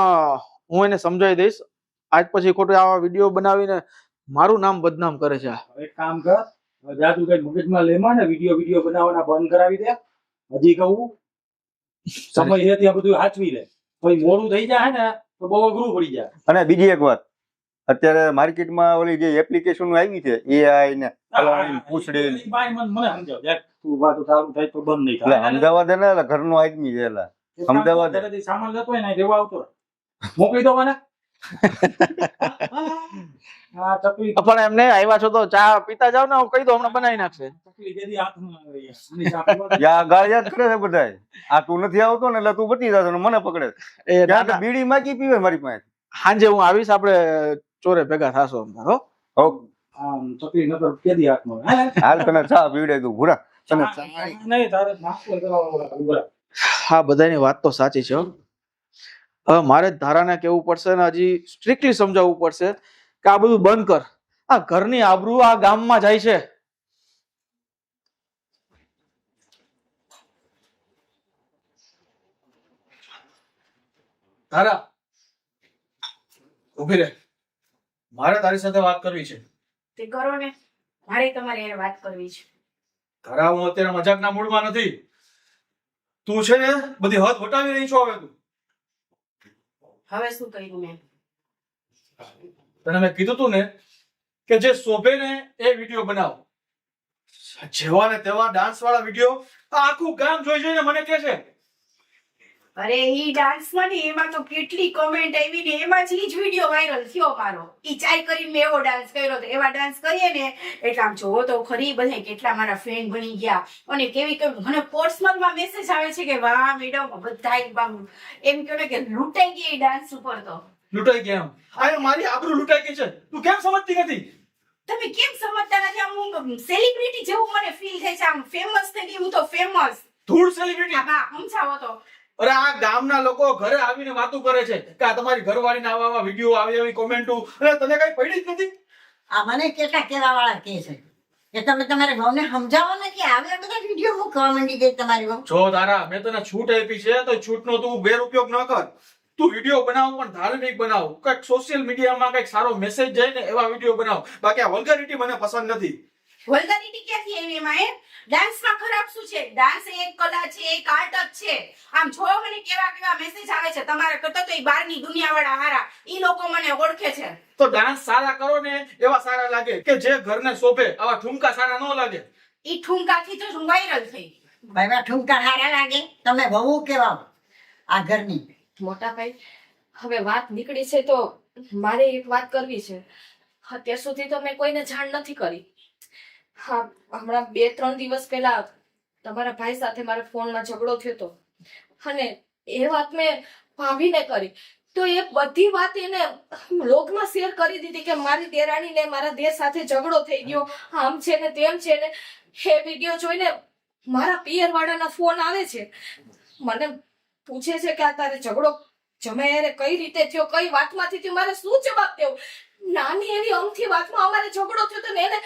[SPEAKER 5] હું એને સમજાવી દઈશ. આજ પછી ખોટું આવા વિડીયો બનાવીને મારું નામ બદનામ કરે છે. એક કામ કર, જાતું કઈ મગજમાં લેમાં ને વિડીયો બનાવવાના બંધ કરાવી દે. હજી કહું સમય છે ત્યાં બધું સાચવી લે, પછી મોડું થઈ જાય ને તો બહુ અઘરું પડી જાય.
[SPEAKER 6] અને બીજી એક વાત, અત્યારે માર્કેટમાં ઓલી જે એપ્લિકેશન આવી છે AI ને પૂછડી,
[SPEAKER 5] મને સમજાવ તું વાતો ચાલુ થાય તો બંધ નહીં થાય.
[SPEAKER 6] અમદાવાદ ને ઘરનો આદમી છે. અમદાવાદ
[SPEAKER 5] સામાન લેતો હોય ને રેવા આવતો મોકલી દો મને. પણ એમને આવ્યા છો તો ચા પીતા જાવ ને, હું કહી દઉં હમણાં બનાવી નાખશે.
[SPEAKER 6] ગાળિયા કરે છે બધા. આ તું નથી આવતો ને એટલે તું બચી જતો, મને પકડે. બીડી માકી પીવે મારી પાસે.
[SPEAKER 5] સાંજે હું આવીશ, આપડે ચોરે ભેગા થાશો.
[SPEAKER 6] હાલ તને ચા પીવડે તું ભૂરા.
[SPEAKER 5] હા, બધાની વાત તો સાચી છે. હવે મારે ધારાને કેવું પડશે ને હજી સ્ટ્રિક્ટલી સમજાવવું પડશે કે આ બધું બંધ કર. આ ઘરની આબરૂ આ ગામમાં જાય છે. ધારા ઉભી રહે, મારે તારી સાથે વાત કરવી છે.
[SPEAKER 4] તે કરો ને, મારે તમારે એને વાત કરવી છે.
[SPEAKER 5] ધારા, હું અત્યારે મજાકના મૂડમાં નથી. તું છે ને બધી હદ વટાવી રહી છો.
[SPEAKER 4] હવે શું કર્યું મેં?
[SPEAKER 5] તને મેં કીધું તું ને કે જે શોભે ને એ વિડીયો બનાવ. જેવા ને તેવા ડાન્સ વાળા વિડીયો આખું ગામ જોઈ જોઈને મને કહે છે.
[SPEAKER 4] અરે ઈ ડાન્સ માં ને એમાં તો કેટલી કોમેન્ટ આવી ને એમાં જ ઈ જ વિડીયો વાયરલ થયો મારો. ઈ ચાઈ કરીને મેં એવો ડાન્સ કર્યો તો એવા ડાન્સ કરીએ ને એટલે આમ જોવો તો ખરી બધા કેટલા મારા ફ્રેન્ડ બની ગયા. અને કેવી મને પર્સનલ માં મેસેજ આવે છે કે વાહ મેડમ બધા એમ કહે કે લૂંટાઈ ગઈ ડાન્સ ઉપર. તો
[SPEAKER 5] લૂંટાઈ ગયા? અરે મારી આબરૂ લૂંટાઈ ગઈ છે, તું કેમ સમજતી નથી?
[SPEAKER 4] તમે કેમ સમજતા નથી? આમ હું સેલિબ્રિટી જેવું મને ફીલ થાય છે. આમ ફેમસ થઈ ગઈ હું તો. ફેમસ
[SPEAKER 5] ધૂળ સેલિબ્રિટી?
[SPEAKER 4] હા, સમજાવો તો.
[SPEAKER 5] અરે આ ગામના લોકો ઘરે આવીને વાતો કરે છે કે આ તમારી ઘરવાળીને આવા વિડીયો આવી કોમેન્ટો, અને તને કઈ પડી જ નથી.
[SPEAKER 1] આ મને કેટલા કેવા વાળા કે છે કે તમે તમારા ભાવને સમજાવો ને કે આવ્યા બધા વિડીયો મૂકવા માંડી ગઈ તમારી ભાવ.
[SPEAKER 5] જો તારા, મેં તને છૂટ આપી છે તો છૂટનો તું ગેરઉપયોગ ન કર. તું વિડીયો બનાવ પણ ધાર્મિક બનાવ, કઈક સોશિયલ મીડિયામાં કઈક સારો મેસેજ જાય ને એવા વિડીયો બનાવ. બાકી આ વલ્ગરિટી મને પસંદ નથી.
[SPEAKER 4] વલ્ગરિટી ક્યાંથી આવી એમાં? ડાન્સમાં ખરાબ શું છે? ડાન્સ એક કલા છે, એક આર્ટ જ છે. આમ જો મને કેવા મેસેજ આવે છે તમારા કરતા તો એ બહારની દુનિયા વાળા હારા, ઈ લોકો મને ઓળખે છે.
[SPEAKER 5] તો ડાન્સ સારા કરો ને એવા સારા લાગે, કે જે ઘરને શોભે. આવા ઠુમકા સારા ન લાગે.
[SPEAKER 4] ઈ ઠુમકાથી તો હું વાયરલ થઈ.
[SPEAKER 1] ભાઈ ઠુમકા હારા લાગે? તમે બહુ કેવા આ ઘરની.
[SPEAKER 2] મોટા ભાઈ, હવે વાત નીકળી છે તો મારે એક વાત કરવી છે. અત્યાર સુધી તો મેં કોઈને જાણ નથી કરી. હા, હમણાં 2-3 દિવસ પહેલા તમારા ભાઈ સાથે મારા ફોનમાં ઝઘડો થયો હતો, અને એ વાત મેં ભાભીને કરી. તો એ બધી વાત એને લોગમાં શેર કરી દીધી કે મારી દેરાણી ને મારા દેર સાથે ઝઘડો થઈ ગયો, આમ છે ને તેમ છે ને. એ વિડીયો જોઈને મારા પિયર વાળાના ફોન આવે છે, મને પૂછે છે કે આ તારે ઝઘડો જમાઈ કઈ રીતે થયો, કઈ વાતમાંથી થયો, મારે શું જવાબ દેવો? નાની એવી અમથી વાતમાં અમારે ઝઘડો થયો તો ને એને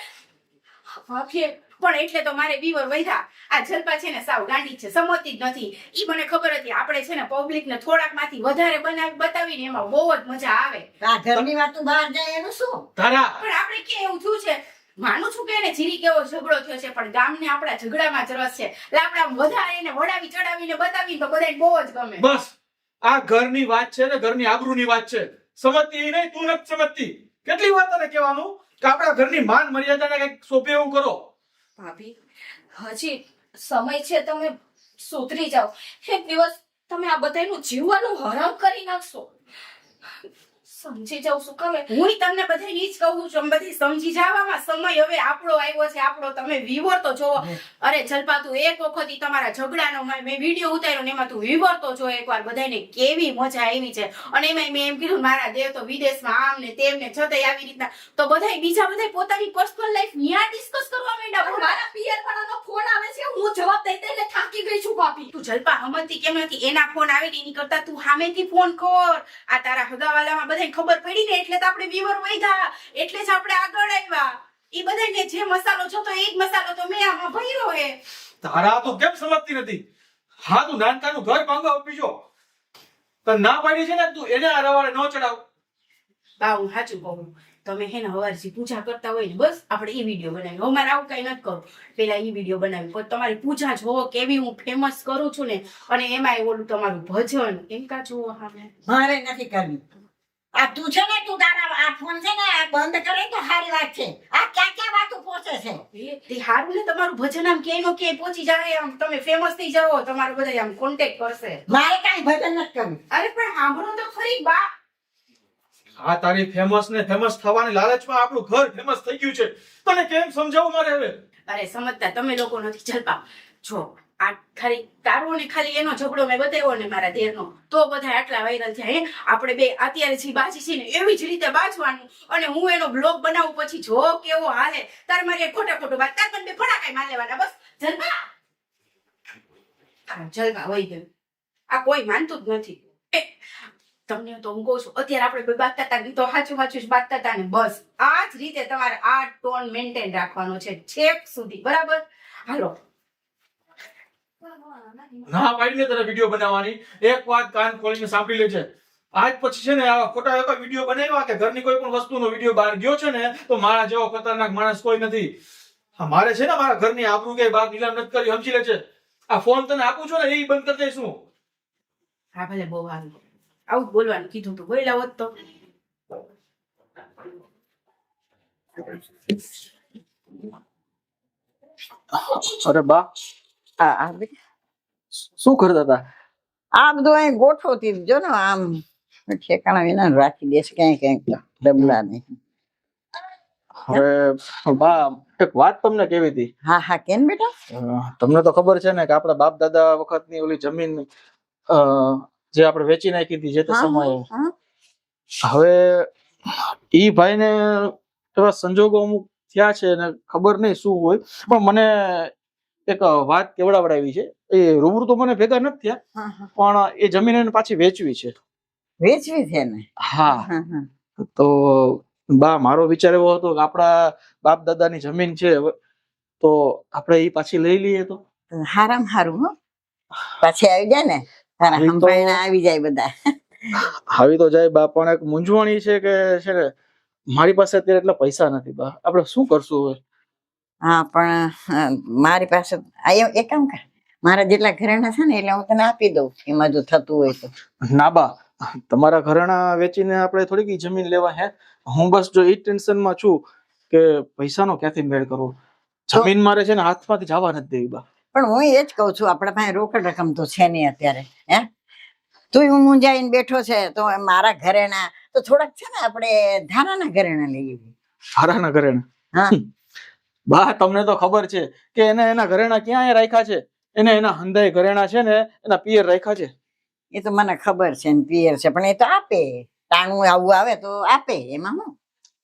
[SPEAKER 2] માફી.
[SPEAKER 4] પણ એટલે તો મારે બીવર વધ્યા. આ જલપા છે ને સાવ ગાંડી છે, સમજતી જ નથી. ઈ મને ખબર હતી આપણે છે ને પબ્લિક ને થોડાક માંથી વધારે બનાવી બતાવીને એમાં બહુ જ મજા આવે.
[SPEAKER 1] આ ઘરની વાતું બહાર જાય એનું શું?
[SPEAKER 3] તારા
[SPEAKER 4] પણ આપણે કે એવું થયું છે, માનું છું કે એને જીરી કેવો ઝઘડો થયો છે, પણ ગામને આપણા ઝઘડામાં જ રસ છે. એટલે આપણે આમ વધારે એને વડાવી ચડાવીને બતાવીને તો બધાને બહુ જ ગમે.
[SPEAKER 3] બસ આ ઘરની વાત છે ને, ઘરની આબરૂની વાત છે. સમજતી નહીં, તું નથી સમજતી. કેટલી વાર તને કહેવાનું કે આપણા ઘરની માન મર્યાદાને કંઈક સોંપે એવું કરો.
[SPEAKER 2] ભાભી હજી સમય છે, તમે સુધરી જાઓ. એક દિવસ તમે આ બધાનું જીવવાનું હરામ કરી નાખશો. સમજી જાવ શું કામે.
[SPEAKER 4] હું તમને બધાને ઈ જ કહું છું, બધી સમજી જવામાં સમય હવે આપણો આવ્યો છે. આપણો તમે વિવર તો જો. અરે જલપા તું એક વખત ઈ તમારા ઝઘડાનો મેં વિડીયો ઉતાર્યો ને એમાં તું વિવર તો જો એકવાર, બધાને કેવી મજા આવી છે. અને એમાં મેં એમ કીધું મારા દેવ તો વિદેશમાં આમ ને તેમ ને છતાંય આવી રીતના, તો બધાય બીજા બધાય પોતાની પર્સનલ લાઈફ ન્યા ડિસ્કસ કરવા માંડ્યા.
[SPEAKER 2] પણ મારા પિયર વાળાનો ફોન આવે છે, હું જવાબ દઈ દઈને થાકી ગઈ છું ભાભી.
[SPEAKER 4] તું જલપા હમતી કેમ નથી? એના ફોન આવે ને એની કરતા તું સામેથી ફોન કર. આ તારા હગાવાલામાં બધાને ખબર પડી ને એટલે તો આપણે વિવર વધ્યા, એટલે જ આપણે આગળ આવ્યા. ઈ બધાને જે મસાલો જોતો એ જ મસાલો તો મેં આમાં ભર્યો હે.
[SPEAKER 3] તારા તું કેમ સમજતી નથી? હા તું નાનકાનું ઘર ભાંગવા આપી જો. તને ના પાડી છે ને, તું એને આ રવાડે ન ચડાવ.
[SPEAKER 4] બા હું સાચું કહું, તમે હે ને હવારથી પૂજા કરતા હોય ને બસ આપણે ઈ વિડીયો બનાવી. અમારે આવું કઈ નથી કરવું. પેલા ઈ વિડીયો બનાવી પછી તમારી પૂજા જોવો કેવી હું ફેમસ કરું છું ને, અને એમાં ઓલું તમારું ભજન એમ કા જોવો. હા
[SPEAKER 1] મારે નથી કરવી. આ તું છે ને, તું તારા આ ફોન છે ને આ બંધ કરે તો સારી વાત છે. આ ક્યાં ક્યાં વાતો પહોંચે છે?
[SPEAKER 4] તે હારું ને, તમારું ભજન આમ ક્યાંય નો ક્યાંય પહોંચી જાય, આમ તમે ફેમસ થઈ જાઓ, તમારું બધા આમ કોન્ટેક્ટ કરશે.
[SPEAKER 1] મારે કાંઈ ભજન નથી કરવું.
[SPEAKER 4] અરે પણ સાંભળો તો ખરી બા.
[SPEAKER 3] આ તારી ફેમસ ને ફેમસ થવાની લાલચમાં આપણું ઘર ફેમસ થઈ ગયું છે. તને કેમ સમજાવું મારે હવે?
[SPEAKER 4] અરે સમજતા તમે લોકો નથી જલપા. જો આ ખાલી તારો ને ખાલી એનો ઝઘડો મેં બતાવ્યો ને મારા દેરનો, તો બધા આટલા વાયરલ થયા. આપણે બે અત્યારે જે બાજી છે ને એવી જ રીતે બાજવાનું, અને હું એનો બ્લોગ બનાવું પછી જો કેવો હાલે. તાર મારે ખોટા ખોટું બાત, તાર મને બે ફટાકાઈ માર લેવાના બસ. જલપા જલપા વહી ગયું. આ કોઈ માનતું જ નથી. તમને તો હું કહું છું, અત્યારે આપણે બે બાતતા હતા તો સાચું સાચું જ બાતતા હતા ને બસ. આ જ રીતે તમારે આ ટોન મેન્ટેન રાખવાનો છે છેક સુધી, બરાબર? હાલો.
[SPEAKER 3] ના પાડીને તને વિડીયો બનાવવાની. એક વાત કાન ખોલીને સાંભળી લેજે. આજ પછી છે ને આવા ખોટા એવા વિડીયો બનાવ્યા કે ઘરની કોઈ પણ વસ્તુનો વિડીયો બહાર ગયો છે ને, તો મારા જેવો ખતરનાક માણસ કોઈ નથી. મારે છે ને મારા ઘરની આબરૂ કે બહાર નીલામ નથી કરી, સમજી લેજે. આ ફોન તને આપું છું ને એ બંધ કરી દઈશું.
[SPEAKER 4] હા ભલે, બહુ સારું. આવું જ બોલવાનું કીધું તું, બોલ્યા હોત તો.
[SPEAKER 5] અરે બા,
[SPEAKER 1] આ
[SPEAKER 5] શું કરતા હતા?
[SPEAKER 1] આ બધું અહીં ગોઠવતી હતી. જો ને આમ ઠેકાણા વિના રાખી દેશે ક્યાંય ક્યાંક તો ડબલા નહીં.
[SPEAKER 5] હવે બા, એક વાત તમને કેવી હતી.
[SPEAKER 1] હા હા, કેમ બેટા?
[SPEAKER 5] તમને તો ખબર છે ને કે આપણા બાપ દાદા વખતની ઓલી જમીન જે આપણે વેચી નાખી હતી જે તે સમયે.
[SPEAKER 1] હા,
[SPEAKER 5] હવે ઈ ભાઈને એવા સંજોગો અમુક થયા છે ને ખબર નહીં શું હોય, પણ મને એક વાત કેવડાવડાવી છે. એ રૂબરૂ તો મને ભેગા નથી થયા,
[SPEAKER 1] હા, હા.
[SPEAKER 5] પણ એ જમીન એને પાછી વેચવી છે.
[SPEAKER 1] વેચવી છે ને?
[SPEAKER 5] હા.
[SPEAKER 1] હા, હા.
[SPEAKER 5] તો બા, મારો વિચાર એવો હતો કે આપણા બાપ દાદાની જમીન છે, તો આપણે ઈ પાછી લઈ લઈએ તો
[SPEAKER 1] હારામ હારું. હો, પાછી આવી જાય ને, તારા
[SPEAKER 5] એ તો-
[SPEAKER 1] હંભાઈના આવી જાય બધા.
[SPEAKER 5] આવી તો જાય બા, પણ એક મૂંઝવણી છે કે છે ને મારી પાસે અત્યારે એટલા પૈસા નથી બા. આપણે શું કરશું હવે?
[SPEAKER 1] હા, પણ મારી પાસે એક કામ કર, મારા જેટલા ઘરેણા છે ને એટલે હું તને આપી દઉં, એમાં જો થતું હોય તો.
[SPEAKER 5] ના બા, તમારા ઘરેણા વેચીને આપણે થોડીક ઈ જમીન લેવા હે. હું બસ જો ઈ ટેન્શનમાં છું કે પૈસાનો ક્યાંથી મેળ કરવો. જમીન મારે છે ને હાથમાંથી જવા નથી દેવી બા.
[SPEAKER 1] પણ હું એ જ કઉ છું, આપણા પાસે રોકડ રકમ તો છે નહીં અત્યારે. હે, તું હું મૂંઝાઈને બેઠો છે તો મારા ઘરેણા તો થોડાક છે ને આપણે ધારાના ઘરેણા લઈએ.
[SPEAKER 5] હારાના ઘરેણા?
[SPEAKER 1] હા.
[SPEAKER 5] બા, તમને તો ખબર છે કે એને એના ઘરેણા ક્યાં રાખ્યા છે. એને એના હંધાઈ ઘરેણા છે ને એના પિયર રાખ્યા છે.
[SPEAKER 1] એ તો મને ખબર છે ને પિયર છે પણ એ તો આપે ટાણું આવું આવે તો આપે એમાં હું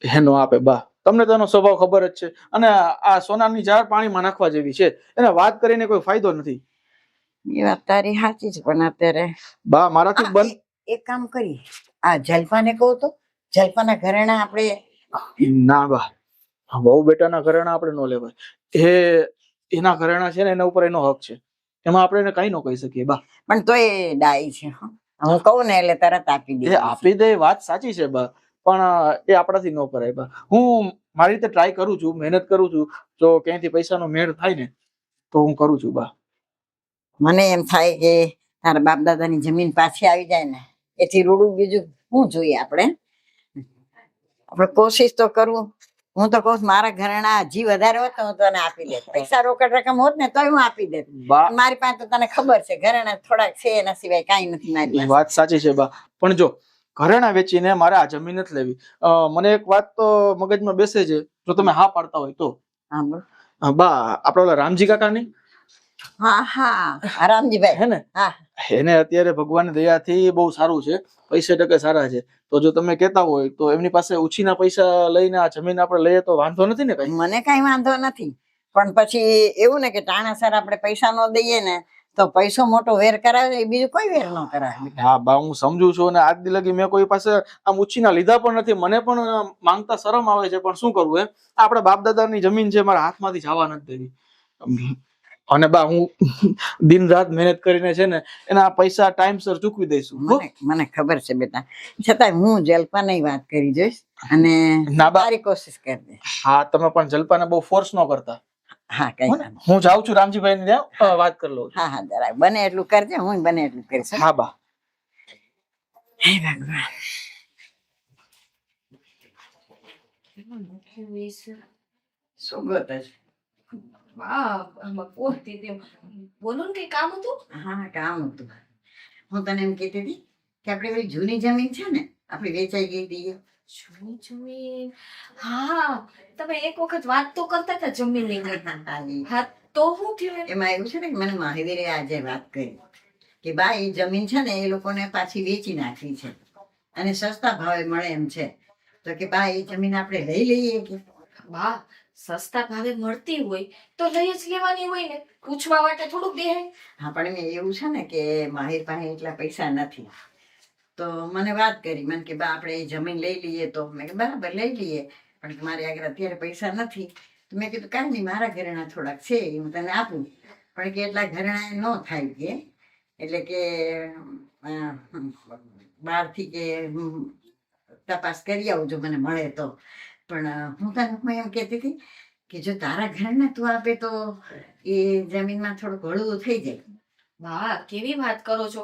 [SPEAKER 5] એનો આપે બા, તમને તો એનો સ્વભાવ ખબર જ છે. અને આ સોનાની જાર પાણીમાં નાખવા જેવી છે, એને વાત કરીને કોઈ ફાયદો નથી.
[SPEAKER 1] એ વાત તારી સાચી છે પણ અત્યારે
[SPEAKER 5] બા મારાથી
[SPEAKER 1] આ,
[SPEAKER 5] બંધ
[SPEAKER 1] એક કામ કરી આ જલપાને કહું તો જલપાના ઘરેણા આપણે
[SPEAKER 5] ના બા, વહુ બેટાના ઘરેણા આપણે ન લેવાય. એના ઘરેણા છે ને એના ઉપર એનો હક છે, એમાં આપણે એને કઈ ન કહી શકીએ બા.
[SPEAKER 1] પણ તોય ડાઈ છે હો. હું કહું ને એટલે તરત આપી દે
[SPEAKER 5] એ આપી દે વાત સાચી છે બા, પણ એ આપણાથી ન કરાય બા. હું મારી રીતે ટ્રાય કરું છું, મહેનત કરું છું, જો ક્યાંયથી પૈસાનો મેળ થાય ને તો હું કરું છું બા.
[SPEAKER 1] મને એમ થાય કે તારા બાપ દાદાની જમીન પાછી આવી જાય ને એથી રૂડું બીજું શું જોઈએ આપણે કોશિશ તો કરવું. હું તો કહું છું, મારા ઘરેણા હજી વધારે હોત તો હું તને આપી દેત. પૈસા રોકડ રકમ હોત ને તોય હું આપી દેત.
[SPEAKER 5] બા
[SPEAKER 1] મારી પાસે તો તને ખબર છે ઘરેણા થોડાક છે એના સિવાય કાંઈ નથી મારી પાસે.
[SPEAKER 5] વાત સાચી છે બા, પણ જો ઘરેણા વેચીને મારે આ જમીન નથી લેવી. મને એક વાત તો મગજમાં બેસે છે, જો તમે હા પાડતા હોય તો.
[SPEAKER 1] હા બોલ.
[SPEAKER 5] બા આપડે ઓલા રામજી કાકા ની
[SPEAKER 1] હા હા રામજીભાઈ
[SPEAKER 5] હે ને,
[SPEAKER 1] હા
[SPEAKER 5] એને અત્યારે ભગવાનની દયાથી બહુ સારું છે, પૈસે ટકે સારા છે. તો જો તમે કેતા હોય તો એમની પાસે ઉછીના પૈસા લઈને આ જમીન આપણે લઈએ તો વાંધો નથી ને કઈ?
[SPEAKER 1] મને કઈ વાંધો નથી પણ પછી એવું ને કે ટાણાસર આપણે પૈસા ન દઈએ ને તો પૈસો મોટો વેર કરાવે એ બીજું કોઈ વેર ન કરાવે.
[SPEAKER 5] હા બા હું સમજુ છું, અને આજ દી લગી મેં કોઈ પાસે આમ ઉછીના લીધા પણ નથી. મને પણ માંગતા શરમ આવે છે, પણ શું કરવું? આપણા બાપ દાદાની જમીન છે, મારા હાથમાંથી જવા નથી દેવી. અને બા હું દિન રાત મહેનત કરીને છે ને એના પૈસા ટાઈમસર ચૂકવી દઈશું.
[SPEAKER 1] મને ખબર છે બેટા, છતાંય હું જલપાની વાત કરી જોઈશ અને
[SPEAKER 5] ના બા.
[SPEAKER 1] તારી કોશિશ કરજે.
[SPEAKER 5] હા તમે પણ જલપાને બહુ ફોર્સ ન કરતા.
[SPEAKER 1] હા કઈ વાંધો નહીં.
[SPEAKER 5] હું જાઉં છું રામજીભાઈ ને ત્યાં વાત કરી લઉં.
[SPEAKER 1] હા હા જરા બને એટલું કરજે, હું બને એટલું કરીશ.
[SPEAKER 5] હા બા.
[SPEAKER 1] હે ભગવાન. શું ગોતે છે?
[SPEAKER 2] બોલો ને કઈ કામ હતું.
[SPEAKER 1] હા કામ હતું. હું તને એમ કહેતી હતી કે આપણે પેલી જૂની જમીન છે ને આપણી વેચાઈ ગઈ હતી.
[SPEAKER 2] જમીન, હા તમે એક વખત વાત તો કરતા હતા જમીનની.
[SPEAKER 1] એમાં
[SPEAKER 2] હા તો શું થયું?
[SPEAKER 1] એવું છે ને કે મને મહાવીરે આજે વાત કરી કે બા એ જમીન છે ને એ લોકોને પાછી વેચી નાખવી છે અને સસ્તા ભાવે મળે એમ છે. તો કે બા એ જમીન આપણે લઈ લઈએ કે?
[SPEAKER 2] વાહ, સસ્તા ભાવે મળતી હોય તો લઈ જ લેવાની હોય ને, પૂછવા માટે થોડુંક દે.
[SPEAKER 1] હા પણ એમ એવું છે ને કે માહિર પાસે એટલા પૈસા નથી. તો મને વાત કરી, મને કે બા આપણે એ જમીન લઈ લઈએ તો. મેં કે બરાબર લઈ લઈએ, પણ મારી આગળ અત્યારે પૈસા નથી. તો મેં કીધું કાંઈ નહીં, મારા ઘરેણા થોડાક છે એ હું તને આપું, પણ કે એટલા ઘરેણા ન થાય કે, એટલે કે બહારથી કે તપાસ કરી આવજો મને મળે તો. પણ હું એમ કહેતી હતી કે જો તારા ઘરેણા તું આપે તો એ જમીનમાં થોડુંક હળવું થઈ જાય.
[SPEAKER 2] વાહ, કેવી વાત કરો છો.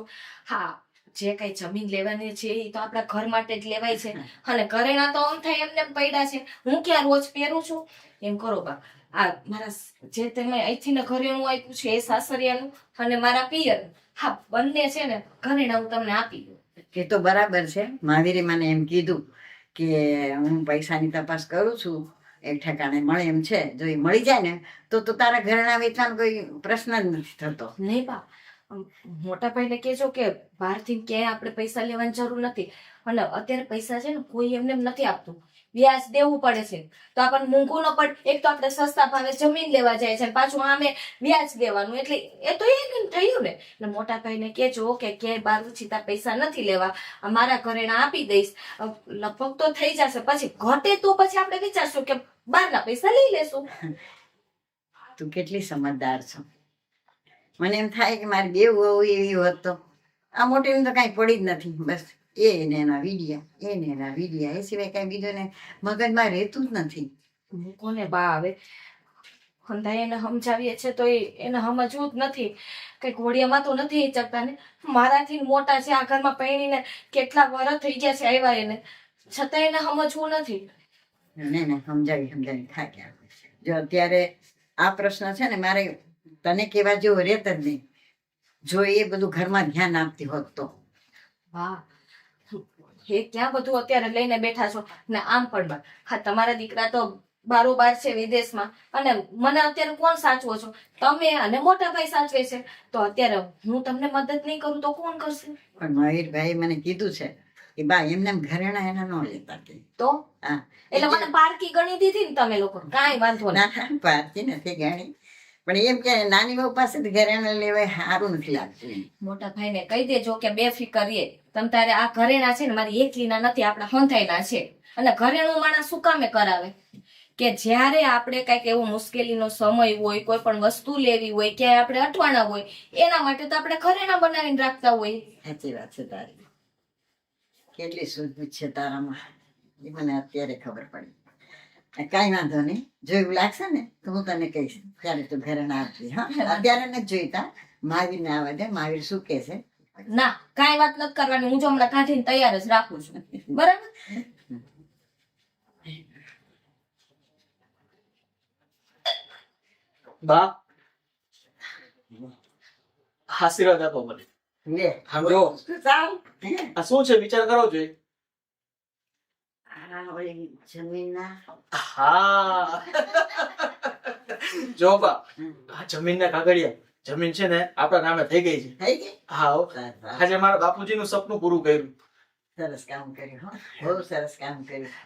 [SPEAKER 2] હા, જે કઈ જમીન લેવાની છે એ તો આપણા ઘર માટે જ લેવાય છે, અને ઘરેણા તો આમ થાય એમને પડ્યા છે. હું ક્યાં રોજ પહેરું છું? એમ કરો બા, આ મારા જે તમે અહીંથી ને ઘરેણું આપ્યું છે એ સાસરિયાનું અને મારા પિયરનું, હા બંને છે ને ઘરેણા હું તમને આપી દઉં.
[SPEAKER 1] એ તો બરાબર છે. મહાવીરે મને એમ કીધું કે હું પૈસાની તપાસ કરું છું, એક ઠેકાણે મળે એમ છે. જો એ મળી જાય ને તો તારા ઘરેણા વેચવાનો કોઈ પ્રશ્ન જ નથી થતો.
[SPEAKER 2] નહીં બા, મોટા ભાઈને કહેજો કે બહારથી ક્યાંય આપણે પૈસા લેવાની જરૂર નથી. અને અત્યારે પૈસા છે ને કોઈ એમને એમ નથી આપતું, વ્યાજ દેવું પડે છે. તો આપણને મોંઘું ન પડે. એક તો આપણે સસ્તા ભાવે જમીન લેવા જાય છે, પાછું આમે વ્યાજ દેવાનું, એટલે એ તો એ થયું ને. એટલે મોટા ભાઈને કહેજો કે ક્યાંય બહાર ઉછીતા પૈસા નથી લેવા, મારા ઘરેણા આપી દઈશ. લગભગ તો થઈ જશે, પછી ઘટે તો પછી આપણે વિચારશું કે બહારના પૈસા લઈ લેશું.
[SPEAKER 1] તું કેટલી સમજદાર છો. મને એમ થાય કે મારી બે વહુ એવી હોત તો. આ મોટી તો કાંઈ પડી જ નથી, બસ એને એના વિડિયા એ સિવાય કાંઈ બીજું ને મગજમાં રહેતું જ નથી.
[SPEAKER 2] કોને બા આવે હંધાઈ એને સમજાવીએ છે તો એને સમજવું જ નથી. કઈ ઘોડિયામાં તો નથી ચકતા ને. મારાથી મોટા છે, આ ઘરમાં પહેરીને કેટલા વર્ષ થઈ ગયા છે આવ્યા એને, છતાં એને સમજવું નથી.
[SPEAKER 1] ને સમજાવી થાક્યા. જો અત્યારે આ પ્રશ્ન છે ને મારે તને કેવા જેવો રેત જ નહીં. જો એ બધું ઘરમાં ધ્યાન આપતી હોત તો.
[SPEAKER 2] વાહ, એ ક્યાં બધું અત્યારે લઈને બેઠા છો ને. આમ પણ બા, હા તમારા દીકરા તો બારોબાર છે વિદેશમાં, અને મને અત્યારે કોણ સાચવો છો? તમે અને મોટા ભાઈ સાચવે છે. તો અત્યારે હું તમને મદદ નહીં કરું તો કોણ કરશે?
[SPEAKER 1] પણ મયુરભાઈ મને કીધું છે કે બા એમને એમ ઘરેણા એના ન લેતા કે.
[SPEAKER 2] તો
[SPEAKER 1] હા
[SPEAKER 2] એટલે મને પારકી ગણી દીધી ને તમે લોકો. કાંઈ વાંધો નહીં.
[SPEAKER 1] ના ના પારકી નથી ગણી, પણ એમ કે નાની બહુ પાસેથી ઘરેણા લેવાય સારું નથી લાગતું એમ.
[SPEAKER 2] મોટા ભાઈને કહી દેજો કે બેફિકર રહે. તમ તારે આ ઘરેણા છે ને મારી એકલીના નથી, આપણા હંધાઈના છે. અને ઘરેણું માણસ શું કામે કરાવે? કે જ્યારે આપણે કઈક એવો મુશ્કેલીનો સમય હોય, કોઈ પણ વસ્તુ લેવી હોય, ક્યાંય આપણે અટવાણા હોય, એના માટે તો આપણે ઘરેણા બનાવીને રાખતા હોય.
[SPEAKER 1] સાચી વાત છે તારી. કેટલી સૂઝબૂછ છે તારામાં, એ મને અત્યારે ખબર પડી. કાંઈ વાંધો નહીં, જો એવું લાગશે ને તો હું તને કહીશ, ત્યારે તું ઘરેણા આપજે. હા અત્યારે નથી જોઈતા, મહાવીરને આવવા દે. મહાવીર શું કે છે?
[SPEAKER 2] ના, કાંઈ વાત નથી કરવાની. હું જો હમણાં કાઢીને તૈયાર જ રાખું છું. બરાબર?
[SPEAKER 3] બા આશીર્વાદ આપો મને.
[SPEAKER 1] લે
[SPEAKER 3] સાંભળો,
[SPEAKER 1] સારું.
[SPEAKER 3] આ શું છે વિચાર કરો જોઈએ.
[SPEAKER 1] આ ઓલી જમીનના
[SPEAKER 3] હા જો બા, આ જમીનના કાગળિયા, જમીન છે ને આપણા નામે થઈ ગઈ છે.
[SPEAKER 1] થઈ ગઈ.
[SPEAKER 3] હા હો.
[SPEAKER 1] સરસ
[SPEAKER 3] આજે મારા બાપુજીનું સપનું પૂરું કર્યું.
[SPEAKER 1] કામ કર્યું. હો બહુ સરસ કામ કર્યું.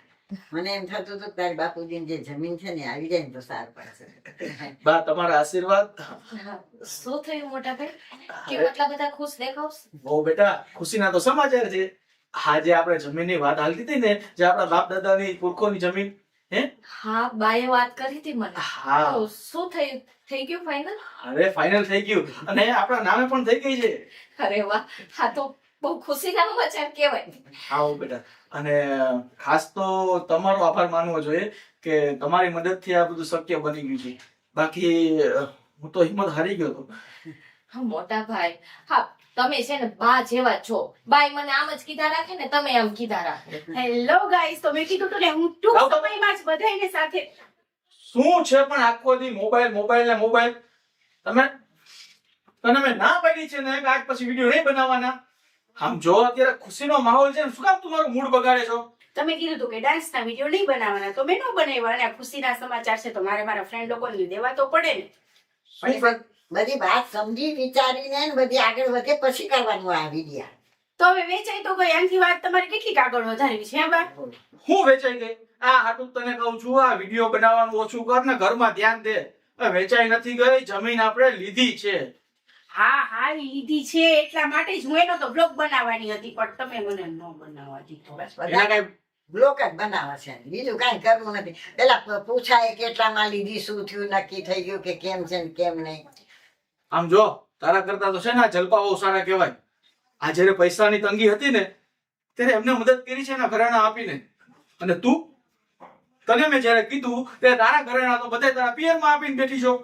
[SPEAKER 1] મને એમ થતું હતું કે તારી બાપુજીની જે જમીન છે ને આવી જાય ને તો સારું પડશે.
[SPEAKER 3] બા તમારા આશીર્વાદ.
[SPEAKER 2] શું થયું મોટા ભાઈ? કેમ આટલા બધા ખુશ દેખાવ?
[SPEAKER 3] બહુ બેટા ખુશીના તો સમાચાર છે. આજે આપણે જમીનની વાત હાલતી હતી ને, જે આપણા બાપ દાદાની પુરખોની જમીન. હે
[SPEAKER 2] હા, બાએ વાત કરી હતી મને.
[SPEAKER 3] હા,
[SPEAKER 2] તો શું થયું? થઈ ગયું ફાઇનલ?
[SPEAKER 3] અરે ફાઇનલ થઈ ગયું, અને આપણા નામે પણ થઈ ગઈ છે.
[SPEAKER 2] અરે વાહ, હા તો બહુ ખુશીના સમાચાર કહેવાય.
[SPEAKER 3] હા બેટા, અને ખાસ તો તમારો આભાર માનવો જોઈએ કે તમારી મદદથી આ બધું શક્ય બની ગયું છે. બાકી હું તો હિંમત હારી ગયો હતો.
[SPEAKER 2] હા મોટા ભાઈ, હા તમે છે ને બા જેવા જ છો. બાઈ મને આમ જ કીધા રાખે ને, તમે આમ કીધા રાખે.
[SPEAKER 4] હેલો ગાઈસ, તો મેં કીધું તું ને હું ટૂંક
[SPEAKER 3] આવ તો.
[SPEAKER 4] સમયમાં જ બધાયને સાથે.
[SPEAKER 3] શું છે પણ આખો દી મોબાઈલ મોબાઈલ ને મોબાઈલ. તને મેં ના પાડી છે ને કે આજ પછી વિડીયો નહીં બનાવવાના. આમ જો અત્યારે ખુશીનો માહોલ છે ને, શું કામ તું મારું મૂડ બગાડે છો?
[SPEAKER 4] તમે કીધું તું કે ડાન્સના વિડીયો નહીં બનાવવાના, તો મેં ન બનાવ્યા. અને આ ખુશીના સમાચાર છે તો મારે મારા ફ્રેન્ડ લોકોને દેવા તો પડે ને.
[SPEAKER 1] પણ બધી વાત સમજી વિચારીને ને બધી આગળ વધે પછી કરવાનું આ વિડિયા.
[SPEAKER 4] તો હવે વેચાય તો ગઈ. આનથી વાત તમારે કેટલી આગળ વધારવી છે? બા
[SPEAKER 3] હું વેચાઈ ગઈ? આ હાટું તને કહું છું, આ વિડીયો બનાવવાનું ઓછું કર ને ઘરમાં ધ્યાન દે. વેચાઈ નથી ગઈ, જમીન આપણે લીધી છે.
[SPEAKER 4] હા હા લીધી છે, એટલા માટે જ હું એનો તો બ્લોગ બનાવવાની હતી, પણ તમે મને ન બનાવવા દીધો.
[SPEAKER 1] બસ
[SPEAKER 3] એના
[SPEAKER 1] બધા
[SPEAKER 3] કઈ
[SPEAKER 1] બ્લોક જ બનાવે છે, બીજું કાંઈ કરવું નથી. પેલા પૂછાય કેટલામાં લીધી, શું થયું, નક્કી થઈ ગયું કે કેમ છે ને કેમ નહીં.
[SPEAKER 3] આમ જો, તારા કરતા તો છે ને આ જલપા બહુ સારા કહેવાય. આ જયારે પૈસાની તંગી હતી ને, ત્યારે એમને મદદ કરી છે ને ઘરેણા આપીને. અને તું, તને મેં જયારે કીધું ત્યારે તારા ઘરેણા તો બધા તારા પિયરમાં આપીને બેઠી છો.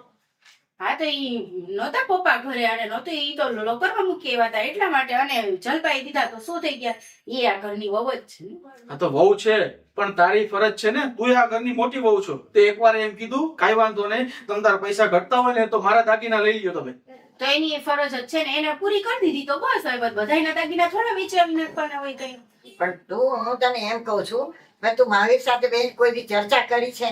[SPEAKER 4] હા તો ઈ નહોતા પપ્પા ઘરે, અને નહોતું ઈ તો લોકરમાં મૂકી આવ્યા હતા એટલા માટે. અને જલપાઈ દીધા તો શું થઈ ગયા? એ આ ઘરની વહુ જ છે ને.
[SPEAKER 3] આ તો વહુ છે, પણ તારી ફરજ છે ને, તું આ ઘરની મોટી વહુ છો. તે એકવાર એમ કીધું, કાંઈ વાંધો નહીં, તમે તારા પૈસા ઘટતા હોય ને તો મારા દાગીના લઈ લ્યો તમે.
[SPEAKER 4] તો એની એ ફરજ જ છે ને, એને પૂરી કરી દીધી તો બસ. હવે બધાયના દાગીના થોડા વિચારીને પણ હોય કઈ.
[SPEAKER 1] પણ તું, હું તને એમ કહું છું, મેં તું મહાવીર સાથે બેન કોઈ દી ચર્ચા કરી છે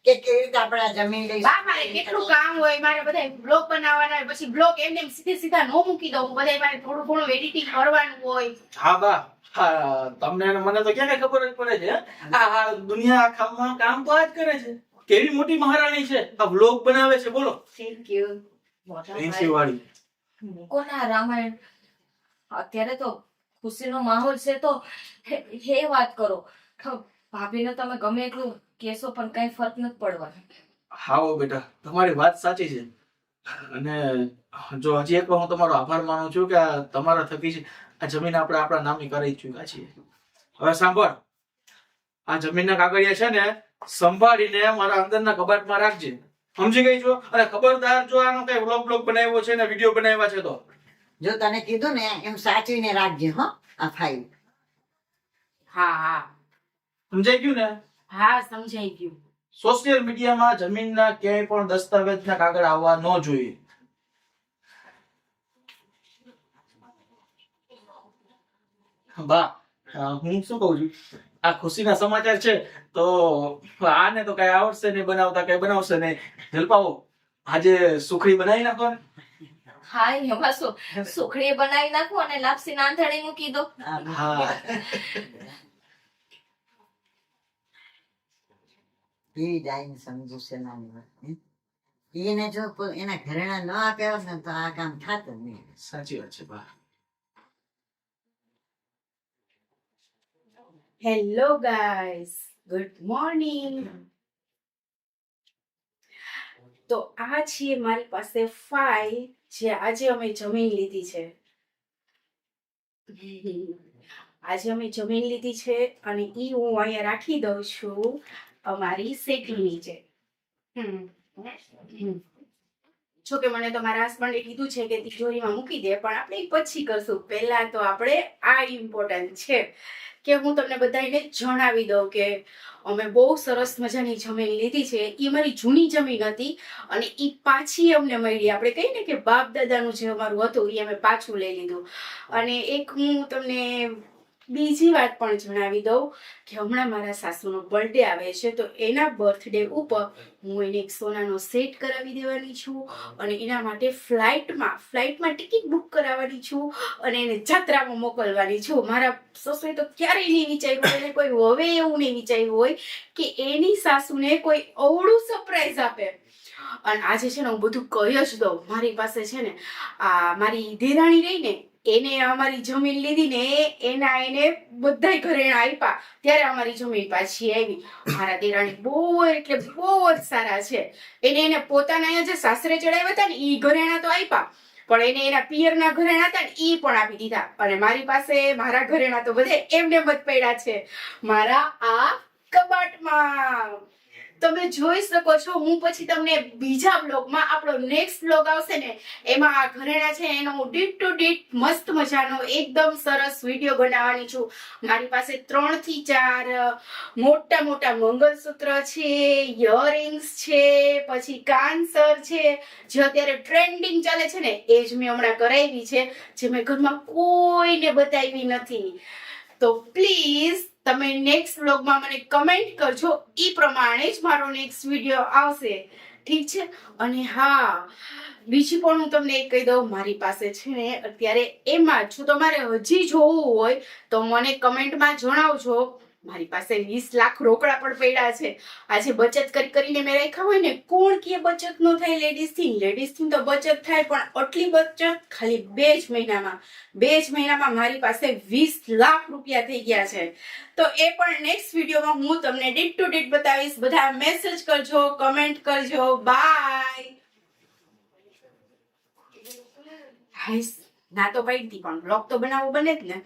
[SPEAKER 1] કે કેવી રીતે આપણે આ જમીન લઈશું?
[SPEAKER 4] બા મારે કેટલું કામ હોય, મારે બધા બ્લોગ બનાવવાના હોય, પછી બ્લોગ એમને એમ સીધા નો મૂકી દઉં. બધા મારે થોડું ઘણું એડિટિંગ કરવાનું હોય.
[SPEAKER 3] હા બા, હા તમને ને મને તો ક્યાં કઈ ખબર જ પડે છે. આ દુનિયા આખામાં કામ તો આ જ કરે છે. કેવી મોટી મહારાણી છે, આ વ્લોગ બનાવે છે. બોલો
[SPEAKER 4] થેન્ક યુ.
[SPEAKER 3] પ્રિન્સી વાળી.
[SPEAKER 2] કોના રામાયણ? અત્યારે તો ખુશીનો માહોલ છે તો હે વાત કરો. ભાભીને તમે ગમે એટલું કેસો પણ કઈ ફરક નથી પડવાનો.
[SPEAKER 3] હા બેટા, તમારી વાત સાચી છે. અને જો હજી એક વાર હું તમારો આભાર માનું છું કે આ તમારા થકી છે આ જમીન આપણે આપણા નામે કરી ચૂક્યા છીએ. હવે સાંભળ, આ જમીનના કાગળિયા છે ને સંભાળીને મારા અંદરના કબાટમાં રાખજે. સમજી ગઈ છો? અને ખબરદાર જો આનો કઈ વ્લોગ બનાવ્યો છે ને વિડીયો બનાવ્યા છે તો
[SPEAKER 1] જો તને કીધું ને એમ સાચવીને રાખજે. હો આ ફાઇલ.
[SPEAKER 4] હા હા
[SPEAKER 3] સમજાઈ ગયું ને?
[SPEAKER 4] હા સમજાઈ ગયું.
[SPEAKER 3] સોશિયલ મીડિયામાં જમીનના ક્યાંય પણ દસ્તાવેજના કાગળ આવવા ન જોઈએ. બા, હું શું કહું છું આ ખુશીના સમાચાર છે. તો આને તો કઈ આવડશે નહીં બનાવતા, કઈ બનાવશે નહીં. જલપાઓ આજે સુખડી બનાવી નાખો ને.
[SPEAKER 2] હા એમાં શું, સુખડી બનાવી નાખો અને લાપસી નાંધણી મૂકી દો.
[SPEAKER 3] હા
[SPEAKER 1] એ ડાઈને સમજુ છે નાની વાત. એને જો એના ઘરેણા ન આપ્યા હોત ને તો આ કામ થાતું નહીં.
[SPEAKER 3] સાચી વાત છે બા.
[SPEAKER 4] Hello guys, good morning. તો આ છે મારી પાસે ફાઇલ જે આજે અમે જમીન લીધી છે. આજે અમે જમીન લીધી છે અને ઈ હું અહીંયા રાખી દઉં છું અમારી સેટી નીચે. જો કે મને તો મારા હસબન્ડે કીધું છે કે તિજોરીમાં મૂકી દે, પણ આપણે ઈ પછી કરશું. પહેલા તો આપણે આ ઇમ્પોર્ટન્ટ છે કે હું તમને બધાને જણાવી દઉં કે અમે બહુ સરસ મજાની જમીન લીધી છે. એ મારી જૂની જમીન હતી અને એ પાછી અમને મળી. આપણે કહીએ ને કે બાપ દાદાનું જે અમારું હતું એ અમે પાછું લઈ લીધું. અને એક હું તમને બીજી વાત પણ જણાવી દઉં કે હમણાં મારા સાસુનો બર્થડે આવે છે, તો એના બર્થડે ઉપર હું એને એક સોનાનો સેટ કરાવી દેવાની છું અને એના માટે ફ્લાઇટમાં ટિકિટ બુક કરાવવાની છું અને એને જાત્રામાં મોકલવાની છું. મારા સસુએ તો ક્યારેય નહીં વિચાર્યું, એને કોઈ હવે એવું નહીં વિચાર્યું હોય કે એની સાસુને કોઈ અવળું સરપ્રાઈઝ આપે. અને આજે છે ને હું બધું કહી જ દઉં. મારી પાસે છે ને આ મારી દેરાણી રહી ને, એને અમારી જમીન લીધી ને એને બધાય ઘરેણા આપ્યા, ત્યારે અમારી જમીન પાછી આવી. મારા દેરાણી બહુ એટલે બહુ જ સારા છે. એને પોતાના અહીંયા જે સાસરે ચડાવ્યા હતા ને ઈ ઘરેણા તો આપ્યા, પણ એને એના પિયરના ઘરેણા હતા ને ઈ પણ આપી દીધા. અને મારી પાસે મારા ઘરેણા તો બધે એમને જ પડ્યા છે મારા આ કબાટમાં. તમે જોઈ શકો છો. હું પછી તમને બીજા બ્લોગમાં, આપણો નેક્સ્ટ બ્લોગ આવશે ને એમાં આ ઘરેણા છે એનો હું ડીટ ટુ ડીટ મસ્ત મજાનો એકદમ સરસ વિડીયો બનાવવાની છું. મારી પાસે 3 થી 4 મોટા મોટા મંગળસૂત્ર છે, ઇયરિંગ્સ છે, પછી કાનસર છે, જે અત્યારે ટ્રેન્ડિંગ ચાલે છે ને એ જ મેં હમણાં કરાવી છે, જે મેં ઘરમાં કોઈને બતાવી નથી. તો પ્લીઝ તમે નેક્સ્ટ વ્લોગમાં મને કમેન્ટ કરજો, ઈ પ્રમાણે જ મારો નેક્સ્ટ વિડીયો આવશે. ઠીક છે? અને હા, બીજી પણ હું તમને એક કહી દઉં, મારી પાસે છે ને અત્યારે એમાં જો તમારે હજી જોવું હોય તો મને કમેન્ટમાં જણાવજો. મારી પાસે 20 લાખ રોકડા પણ પડ્યા છે. આજે બચત કરીને મેં રાખ્યા હોય ને. કોણ કે બચત ન થાય લેડીઝથી તો બચત થાય, પણ આટલી બચત ખાલી 2 જ મહિનામાં મારી પાસે 20 લાખ રૂપિયા થઈ ગયા છે. તો એ પણ નેક્સ્ટ વિડીયોમાં હું તમને ડીટ ટુ ડીટ બતાવીશ. બધા મેસેજ કરજો, કમેન્ટ કરજો. બાય. હાઈસ ના તો પડી પણ બ્લોગ તો બનાવવો બને જ ને.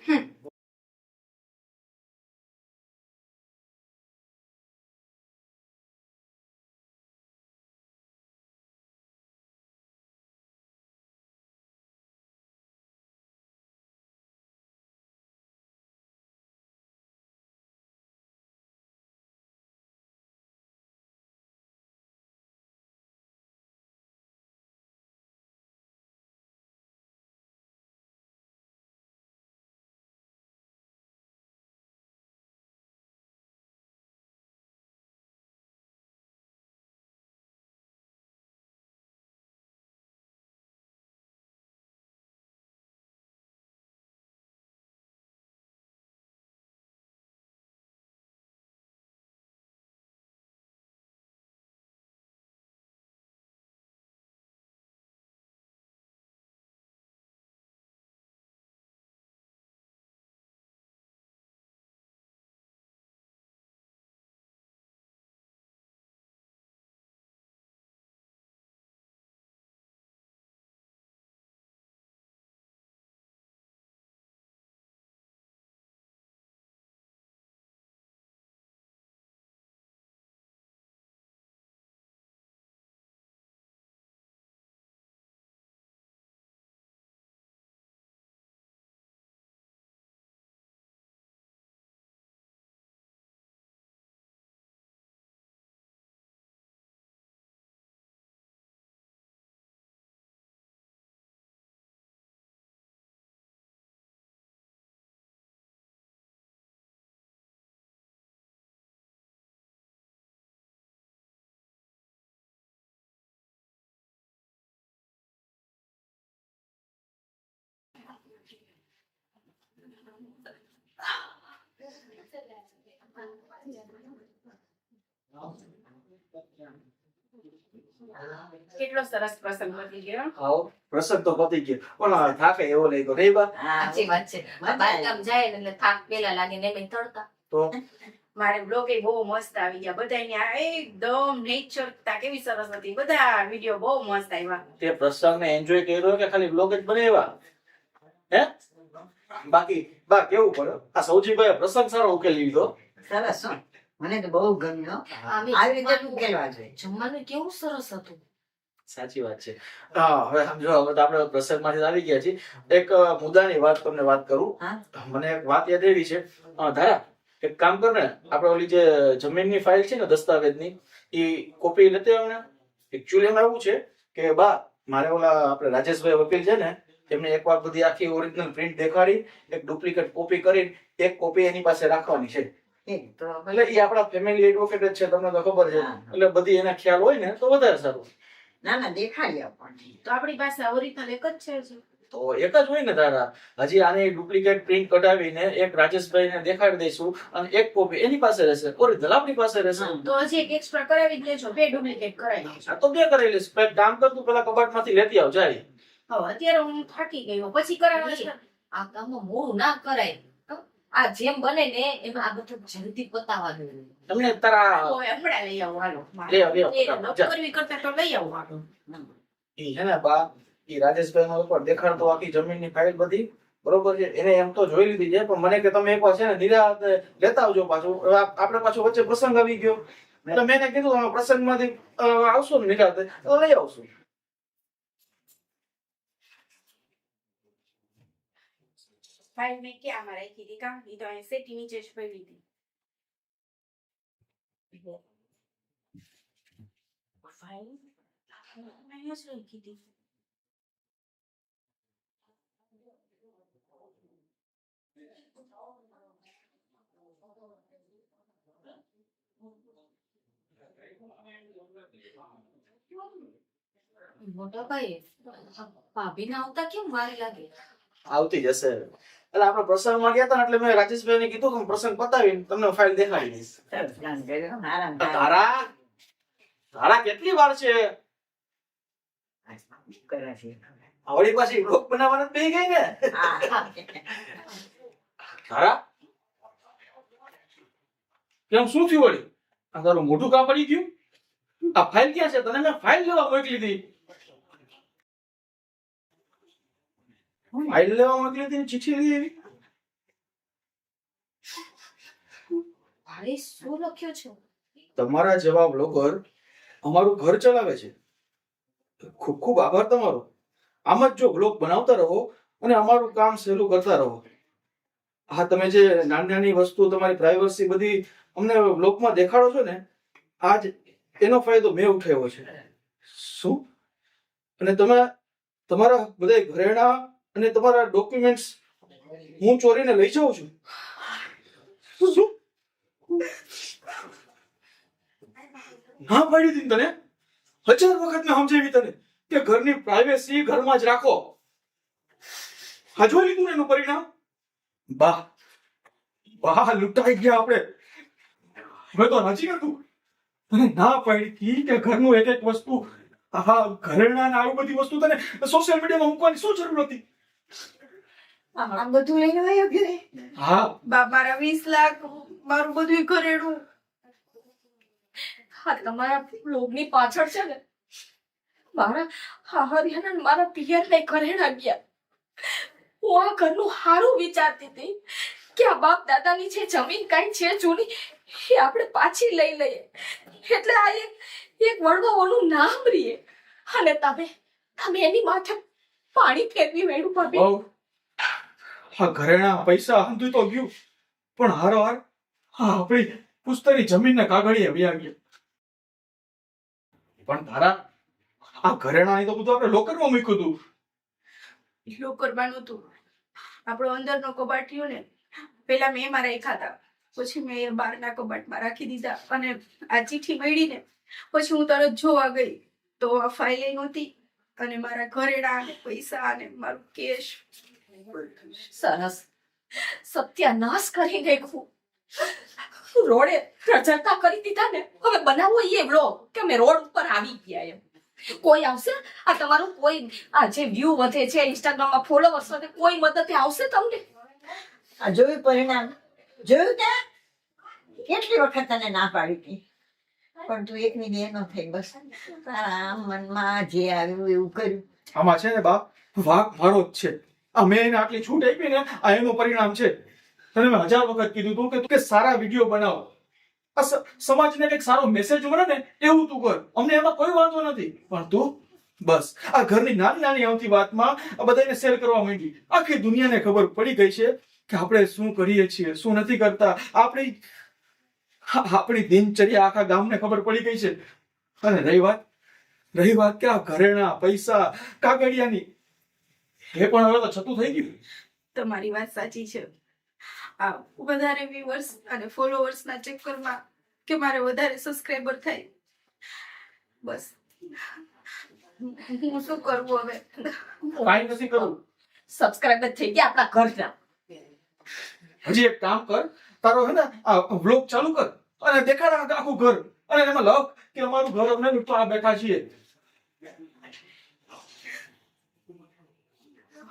[SPEAKER 4] કેટલો સરસ પ્રસંગ બની ગયો.
[SPEAKER 3] આવો પ્રસંગ તો પતી ગયો પણ થાકે એવો લઈ ગયો નહીં બા?
[SPEAKER 2] સાચી વાત છે. આ બારગામ જાય ને એટલે થાક પેલા લાગે ને એમ તડકા.
[SPEAKER 3] તો
[SPEAKER 4] મારે બ્લોગ એ બહુ મસ્ત આવી ગયા બધાની આ એકદમ નેચરતા કેવી સરસ હતી. બધા વિડીયો બહુ મસ્ત આવ્યા.
[SPEAKER 3] તે પ્રસંગને એન્જોય કર્યો કે ખાલી બ્લોગ જ બનાવ્યા? હે બાકી બા કેવું પડે આ સૌજીભાઈ પ્રસંગ સારો ઉકેલી લીધો.
[SPEAKER 1] સરસ હો. મને તો બહુ ગમ્યો.
[SPEAKER 2] આવી
[SPEAKER 1] આવી રીતે જ ઉકેલવા જોઈએ.
[SPEAKER 2] જમવાનું કેવું સરસ હતું.
[SPEAKER 3] સાચી વાત છે. હા હવે સમજો હવે તો આપણે પ્રસંગમાંથી આવી ગયા છીએ. એક મુદ્દાની તમને વાત કરું.
[SPEAKER 1] હા.
[SPEAKER 3] મને એક વાત યાદ એવી છે ધારા એક કામ કર ને આપણે ઓલી જે જમીનની ફાઇલ છે ને દસ્તાવેજની એ કોપી લેતે આવ ને. એકચ્યુઅલી એમાં એવું છે કે બા મારે ઓલા આપણે રાજેશભાઈ વકીલ છે ને એમને એકવાર બધી આખી ઓરિજિનલ પ્રિન્ટ દેખાડી એક ડુપ્લિકેટ કોપી કરીને એક કોપી એની પાસે રાખવાની છે.
[SPEAKER 1] તો
[SPEAKER 3] એટલે એ આપણા ફેમિલી એડવોકેટ જ છે તમને તો ખબર છે.
[SPEAKER 1] હા.
[SPEAKER 3] એટલે બધી એના ખ્યાલ હોય ને તો વધારે સારું.
[SPEAKER 1] ના ના દેખાડી આપણને.
[SPEAKER 4] તો આપણી પાસે ઓરિજિનલ એક જ છે હજી.
[SPEAKER 3] તો એક જ હોય ને તારા. હજી આની ડુપ્લિકેટ પ્રિન્ટ કઢાવીને એક રાજેશભાઈને દેખાડી દઈશું અને એક કોપી એની પાસે રહેશે ઓરિજિનલ આપણી પાસે રહેશે.
[SPEAKER 1] હા.
[SPEAKER 4] તો હજી એક એક્સ્ટ્રા કરાવી જ લેજો. 2 ડુપ્લિકેટ કરાવી લેજો.
[SPEAKER 3] આ તો બે કરી લઈશ. પેલા કામ કર તું પેલા કબાટમાંથી લેતી આવ જાય.
[SPEAKER 4] હવે અત્યારે હું થાકી ગઈ હું. પછી કરાવવા છે.
[SPEAKER 2] આ કામમાં મોડું ના કરાય. આ જેમ બને ને એમાં આ બધું જલ્દી પતાવવાનું.
[SPEAKER 3] તમને તારા
[SPEAKER 4] ઓય, હમણાં લઈ આવું હાલો.
[SPEAKER 3] લે આવ, લે આવ.
[SPEAKER 4] એ લપ કરવી કરતા તો લઈ આવું હાલો.
[SPEAKER 3] ઈ છે ને બા ઈ રાજેશભાઈ નો ઉપર દેખાડતો આખી જમીનની ફાઇલ બધી બરોબર છે એને એમ તો જોઈ લીધી છે પણ મને કે તમે એકવાર છે ને નિરાંતે લેતા આવજો પાછું. હવે આપણે પાછો વચ્ચે પ્રસંગ આવી ગયો એટલે મેં એને કીધું અમે પ્રસંગમાંથી આવશો ને નિરાંતે તો લઈ આવશું.
[SPEAKER 4] ફાઇલ મેં ક્યાંમાં રાખી હતી કામ ઈ તો અહીં સેટી નીચે જ પડી હતી. ફાઇલ અહીંયા જ રાખી હતી.
[SPEAKER 2] મોટા ભાઈ ભાભીને આવતા કેમ વાર લાગે?
[SPEAKER 3] આવતી જશે. એટલે આપણે પ્રસંગમાં ગયા હતા ને એટલે મેં રાજેશભાઈને કીધું કે પ્રસંગ પતાવીને તમને ફાઇલ દેખાડી દઈશ.
[SPEAKER 1] સરસ પ્લાન કર્યો. આરામ થાય.
[SPEAKER 3] તારા કેટલી વાર છે
[SPEAKER 1] શું કરે છે?
[SPEAKER 3] આવડી પાછી બ્લોગ બનાવવાના જ બેહી ગઈ ને.
[SPEAKER 1] હા.
[SPEAKER 3] તારા કેમ શું થયું વળી? આ તારું મોઢું કાં પડી ગયું? આ ફાઇલ ક્યાં છે? તને મેં ફાઇલ લેવા મોકલી હતી. ફાઇલ લેવા મોકલી હતી ને ચિઠ્ઠી લઈ આવી.
[SPEAKER 2] ભાઈ શું લખ્યું છે?
[SPEAKER 3] તમારા જેવા બ્લોગર અમારું ઘર ચલાવે છે. ખૂબ ખૂબ આભાર તમારો. આમ જ જો બ્લોગ બનાવતા રહો અને અમારું કામ સહેલું કરતા રહો. હા તમે જે નાની નાની વસ્તુ તમારી પ્રાઇવસી બધી અમને બ્લોગમાં દેખાડો છો ને આજ એનો ફાયદો મેં ઉઠાવ્યો છે. શું? અને તમે તમારા બધા ઘરેણા અને તમારા ડોક્યુમેન્ટ્સ હું ચોરીને લઈ જાઉં છું? શું? ના પાડી હતી ને તને 1000 વખત મેં સમજાવી તને કે ઘરની પ્રાઇવેસી ઘરમાં જ રાખો. હા જોઈ લીધું ને એનું પરિણામ? બા લૂંટાઈ ગયા આપણે. હવે તો નજીક હતું તને ના પાડી હતી કે ઘરનું એક એક વસ્તુ ઘરેણા ને આવી બધી વસ્તુ તને સોશિયલ મીડિયામાં મૂકવાની શું જરૂર હતી?
[SPEAKER 1] આ બધું લઈને આવ્યો ઘરે.
[SPEAKER 3] હા
[SPEAKER 4] બા મારા 20 લાખ મારું બધું ઘરેણું.
[SPEAKER 2] હા તમારા બ્લોગની પાછળ છે ને મારા હરિયાણા ને મારા પિયરને ઘરેણા ગયા. હું આ ઘરનું હારું વિચારતી હતી કે આ બાપ દાદાની જે જમીન કાંઈ છે જૂની એ આપણે પાછી લઈ લઈએ એટલે આ એક વડવાઓનું નામ રહીએ અને તમે એની માથે પાણી ફેરવી વેડું ભાભી.
[SPEAKER 3] હા ઘરેણા પૈસા હંધું તો ગયું પણ હારોહાર આપણી પુસ્તકની જમીનના કાગળિયા વ્યા ગયા. પણ તારા આ ઘરેણાની તો બધું આપણે લોકરમાં મૂક્યું હતું.
[SPEAKER 4] લોકરમાં નહોતું. આપણો અંદરનો કબાટ રહ્યો ને પેલા મેં એમાં રાખ્યા હતા. પછી મેં એ બહારના કબાટમાં રાખી દીધા અને આ ચિઠ્ઠી મળી ને પછી હું તરત જોવા ગઈ તો આ ફાઇલ નહોતી અને મારા ઘરેણા અને પૈસા અને મારું કેશ.
[SPEAKER 2] સરસ સત્યાનાશ કરી નાખ્યું. રોડે રજળતા કરી દીધા ને. હવે બનાવો એ વ્લોગ કે અમે રોડ ઉપર આવી ગયા એમ. કોઈ આવશે? આ તમારું કોઈ આ જે વ્યૂ વધે છે, ઇન્સ્ટાગ્રામમાં ફોલોવર્સ વધે, કોઈ મદદે આવશે તમને?
[SPEAKER 1] આ જોયું પરિણામ? જોયું તે? કેટલી વખત તને ના પાડી હતી, પણ તું એકની બે ન થઈ. બસ તારા મનમાં જે આવ્યું એવું કર્યું.
[SPEAKER 3] આમાં છે ને બા, વાંક મારો જ છે. આ મેં એને આટલી છૂટ આપી ને, આ એનું પરિણામ છે. તને મેં 1000 વખત કીધું તું કે સારા વિડીયો બનાવો, આ સમાજને કંઈક સારો મેસેજ મળે ને એવું તું કર. અમને એમાં કોઈ વાંધો નથી, પણ તું બસ આ ઘરની નાની નાની આવતી વાતમાં આ બધાને શેર કરવા માંડી. આખી દુનિયાને ખબર પડી ગઈ છે કે આપણે શું કરીએ છીએ, શું નથી કરતા. આપણી દિનચર્યા આખા ગામને ખબર પડી ગઈ છે. અને રહી વાત કે આ ઘરેણા, પૈસા, કાગળિયાની, એ પણ હવે તો છતું થઈ ગયું.
[SPEAKER 4] તમારી વાત સાચી છે. આ વધારે વ્યુઅર્સ અને ફોલોવર્સ ના ચક્કરમાં કે મારે વધારે સબસ્ક્રાઇબર થાય, બસ હું શું કરવું હવે?
[SPEAKER 3] કાંઈ નથી કરવું.
[SPEAKER 2] સબસ્ક્રાઇબર થઈ ગયા આપણા ઘરના.
[SPEAKER 3] હજી એક કામ કર, તારો હે ને આ વ્લોગ ચાલુ કર અને દેખાડ આખું ઘર, અને એમાં લખ કે અમારું ઘર અમને લૂંટવા બેઠા છીએ.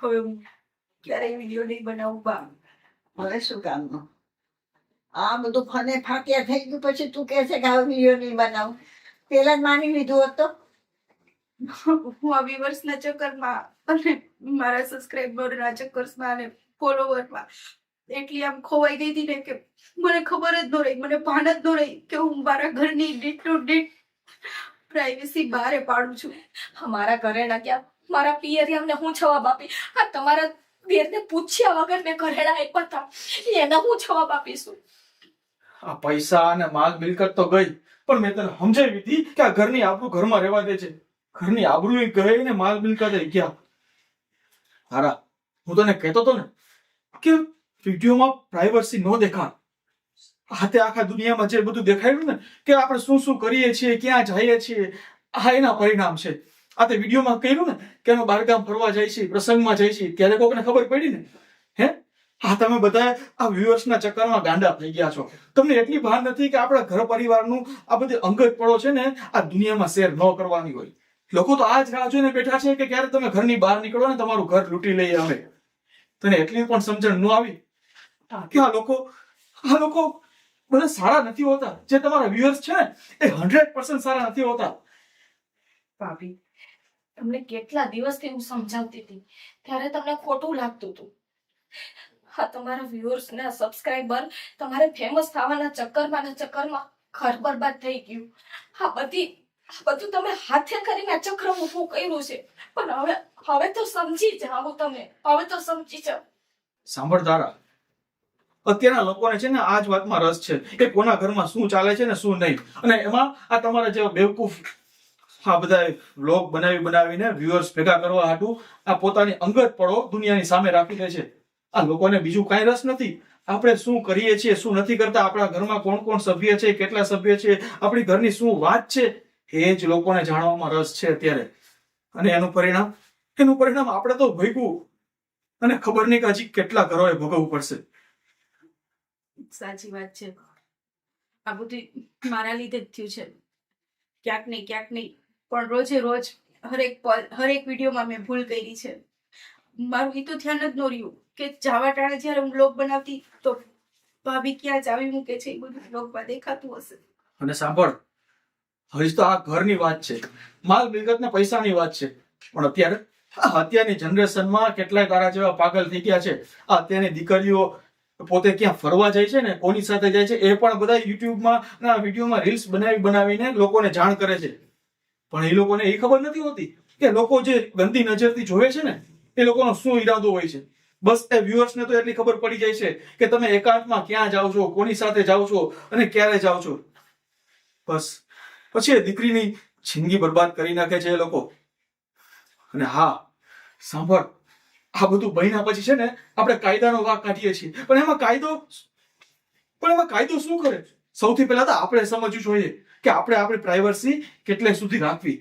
[SPEAKER 4] હવે હું ક્યારેય વિડીયો નહીં બનાવું બા.
[SPEAKER 1] હવે શું કામનું? આ બધું ફને ફાટ્યા થઈ ગયું પછી તું કહે છે કે હવે વિડીયો નહીં બનાવું? પેલા જ માની લીધું હોત તો.
[SPEAKER 4] હું આ વ્યુઅર્સ ના ચક્કરમાં અને મારા સબસ્ક્રાઇબર ના ચક્કરમાં અને ફોલોવરમાં એટલી આમ ખોવાઈ ગઈ હતી ને કે મને ખબર જ ન રહી, મને ભાન જ ન રહી કે હું મારા ઘરની દીઠ ટુ દીઠ પ્રાઇવેસી બહાર પાડું છું.
[SPEAKER 2] મારા ઘરેણા ક્યાં, મારા પિયરિયાને હું જવાબ આપી? આ તમારા દેરને પૂછ્યા વગર મેં ઘરેણા આપ્યા હતા, એના હું જવાબ આપીશું?
[SPEAKER 3] આ પૈસા અને માલ મિલકત તો ગઈ, પણ મેં તને સમજાવી હતી કે આ ઘરની આબરૂ ઘરમાં રહેવા દે છે. ઘરની આબરૂ ગઈ ને માલ મિલકત ગયા. હારા, હું તને કહેતો હતો ને કે વિડીયોમાં પ્રાઇવસી ન દેખાડ. હાથે આખા દુનિયામાં જે બધું દેખાડ્યું ને કે આપણે શું શું કરીએ છીએ, ક્યાં જઈએ છીએ, આ એના પરિણામ છે. આ તે વિડીયોમાં કહ્યું ને કે અમે બહારગામ ફરવા જાય છે, પ્રસંગમાં જાય છે, ત્યારે કોકને ખબર પડી ને. હે, હા, તમે બધા આ વ્યુઅર્સના ચક્કરમાં ગાંડા થઈ ગયા છો. તમને એટલી ભાન નથી કે આપણા ઘર પરિવારનું આ બધી અંગત પડો છે ને આ દુનિયામાં શેર ન કરવાની હોય. લોકો તો આ જ રાહ જોઈને બેઠા છે કે ક્યારે તમે ઘરની બહાર નીકળો ને તમારું ઘર લૂંટી લઈએ. હવે તને એટલી પણ સમજણ ન આવી કે આ લોકો બધા સારા નથી હોતા. જે તમારા વ્યુઅર્સ છે ને એ 100% સારા નથી હોતા.
[SPEAKER 2] ભાભી, તમને કેટલા દિવસથી હું સમજાવતી હતી ત્યારે તમને ખોટું લાગતું હતું. હા, તમારા વ્યુઅર્સ ને સબસ્ક્રાઇબર તમારે ફેમસ થવાના ચક્કરમાં ઘર બરબાદ થઈ ગયું. આ બધું તમે હાથે કરીને આ ચક્ર ઊભું કર્યું છે. પણ હવે તો સમજી જાઓ, તમે હવે તો સમજી જાઓ.
[SPEAKER 3] સાંભળ તારા, અત્યારના લોકોને છે ને આ જ વાતમાં રસ છે કે કોના ઘરમાં શું ચાલે છે ને શું નહીં. અને એમાં આ તમારા જેવા બેવકૂફ આ બધા વ્લોગ બનાવીને વ્યુઅર્સ ભેગા કરવા હાટું આ પોતાની અંગત પડો દુનિયાની સામે રાખી દે છે. આ લોકોને બીજું કાંઈ રસ નથી. આપણે શું કરીએ છીએ, શું નથી કરતા, આપણા ઘરમાં કોણ કોણ સભ્ય છે, કેટલા સભ્ય છે, આપણી ઘરની શું વાત છે, એ જ લોકોને જાણવામાં રસ છે અત્યારે. અને એનું પરિણામ આપણે તો ભોગવું, અને ખબર નહીં કે હજી કેટલા ઘરોએ ભોગવવું પડશે.
[SPEAKER 4] સાચી વાત છે. આ બધું મારા લીધે જ થયું છે. ક્યાંક નહીં પણ રોજે રોજ હરેક વિડીયોમાં મેં ભૂલ કરી છે. મારું એ તો ધ્યાન જ ન રહ્યું કે જાવા ટાણે જયારે હું બ્લોગ બનાવતી તો ભાભી ક્યાં ચાવી મૂકે છે એ બધું બ્લોગમાં દેખાતું હશે.
[SPEAKER 3] અને સાંભળ, હજી તો આ ઘરની વાત છે, માલ મિલકત ને પૈસાની વાત છે. પણ અત્યારની જનરેશનમાં કેટલાય તારા જેવા પાગલ થઈ ગયા છે. આ અત્યારની દીકરીઓ પોતે ક્યાં ફરવા જાય છે ને કોની સાથે જાય છે એ પણ બધા યુટ્યુબમાં ના વિડીયોમાં રીલ્સ બનાવીને લોકોને જાણ કરે છે. પણ એ લોકોને એ ખબર નથી હોતી કે લોકો જે ગંદી નજરથી જોવે છે ને એ લોકોનો શું ઈરાદો હોય છે. બસ એ વ્યુઅર્સને તો એટલી ખબર પડી જાય છે કે તમે એકાંતમાં ક્યાં જાઓ છો, કોની સાથે જાઓ છો અને ક્યારે જાઓ છો. બસ પછી એ દીકરીની જિંદગી બરબાદ કરી નાખે છે એ લોકો. અને હા સાંભળ, આ બધું બન્યા પછી છે ને આપણે કાયદાનો વાંક કાઢીએ છીએ, પણ એમાં કાયદો શું કરે? સૌથી પહેલા તો આપણે સમજવું જોઈએ કે આપણે આપણી પ્રાઇવસી કેટલે સુધી રાખવી.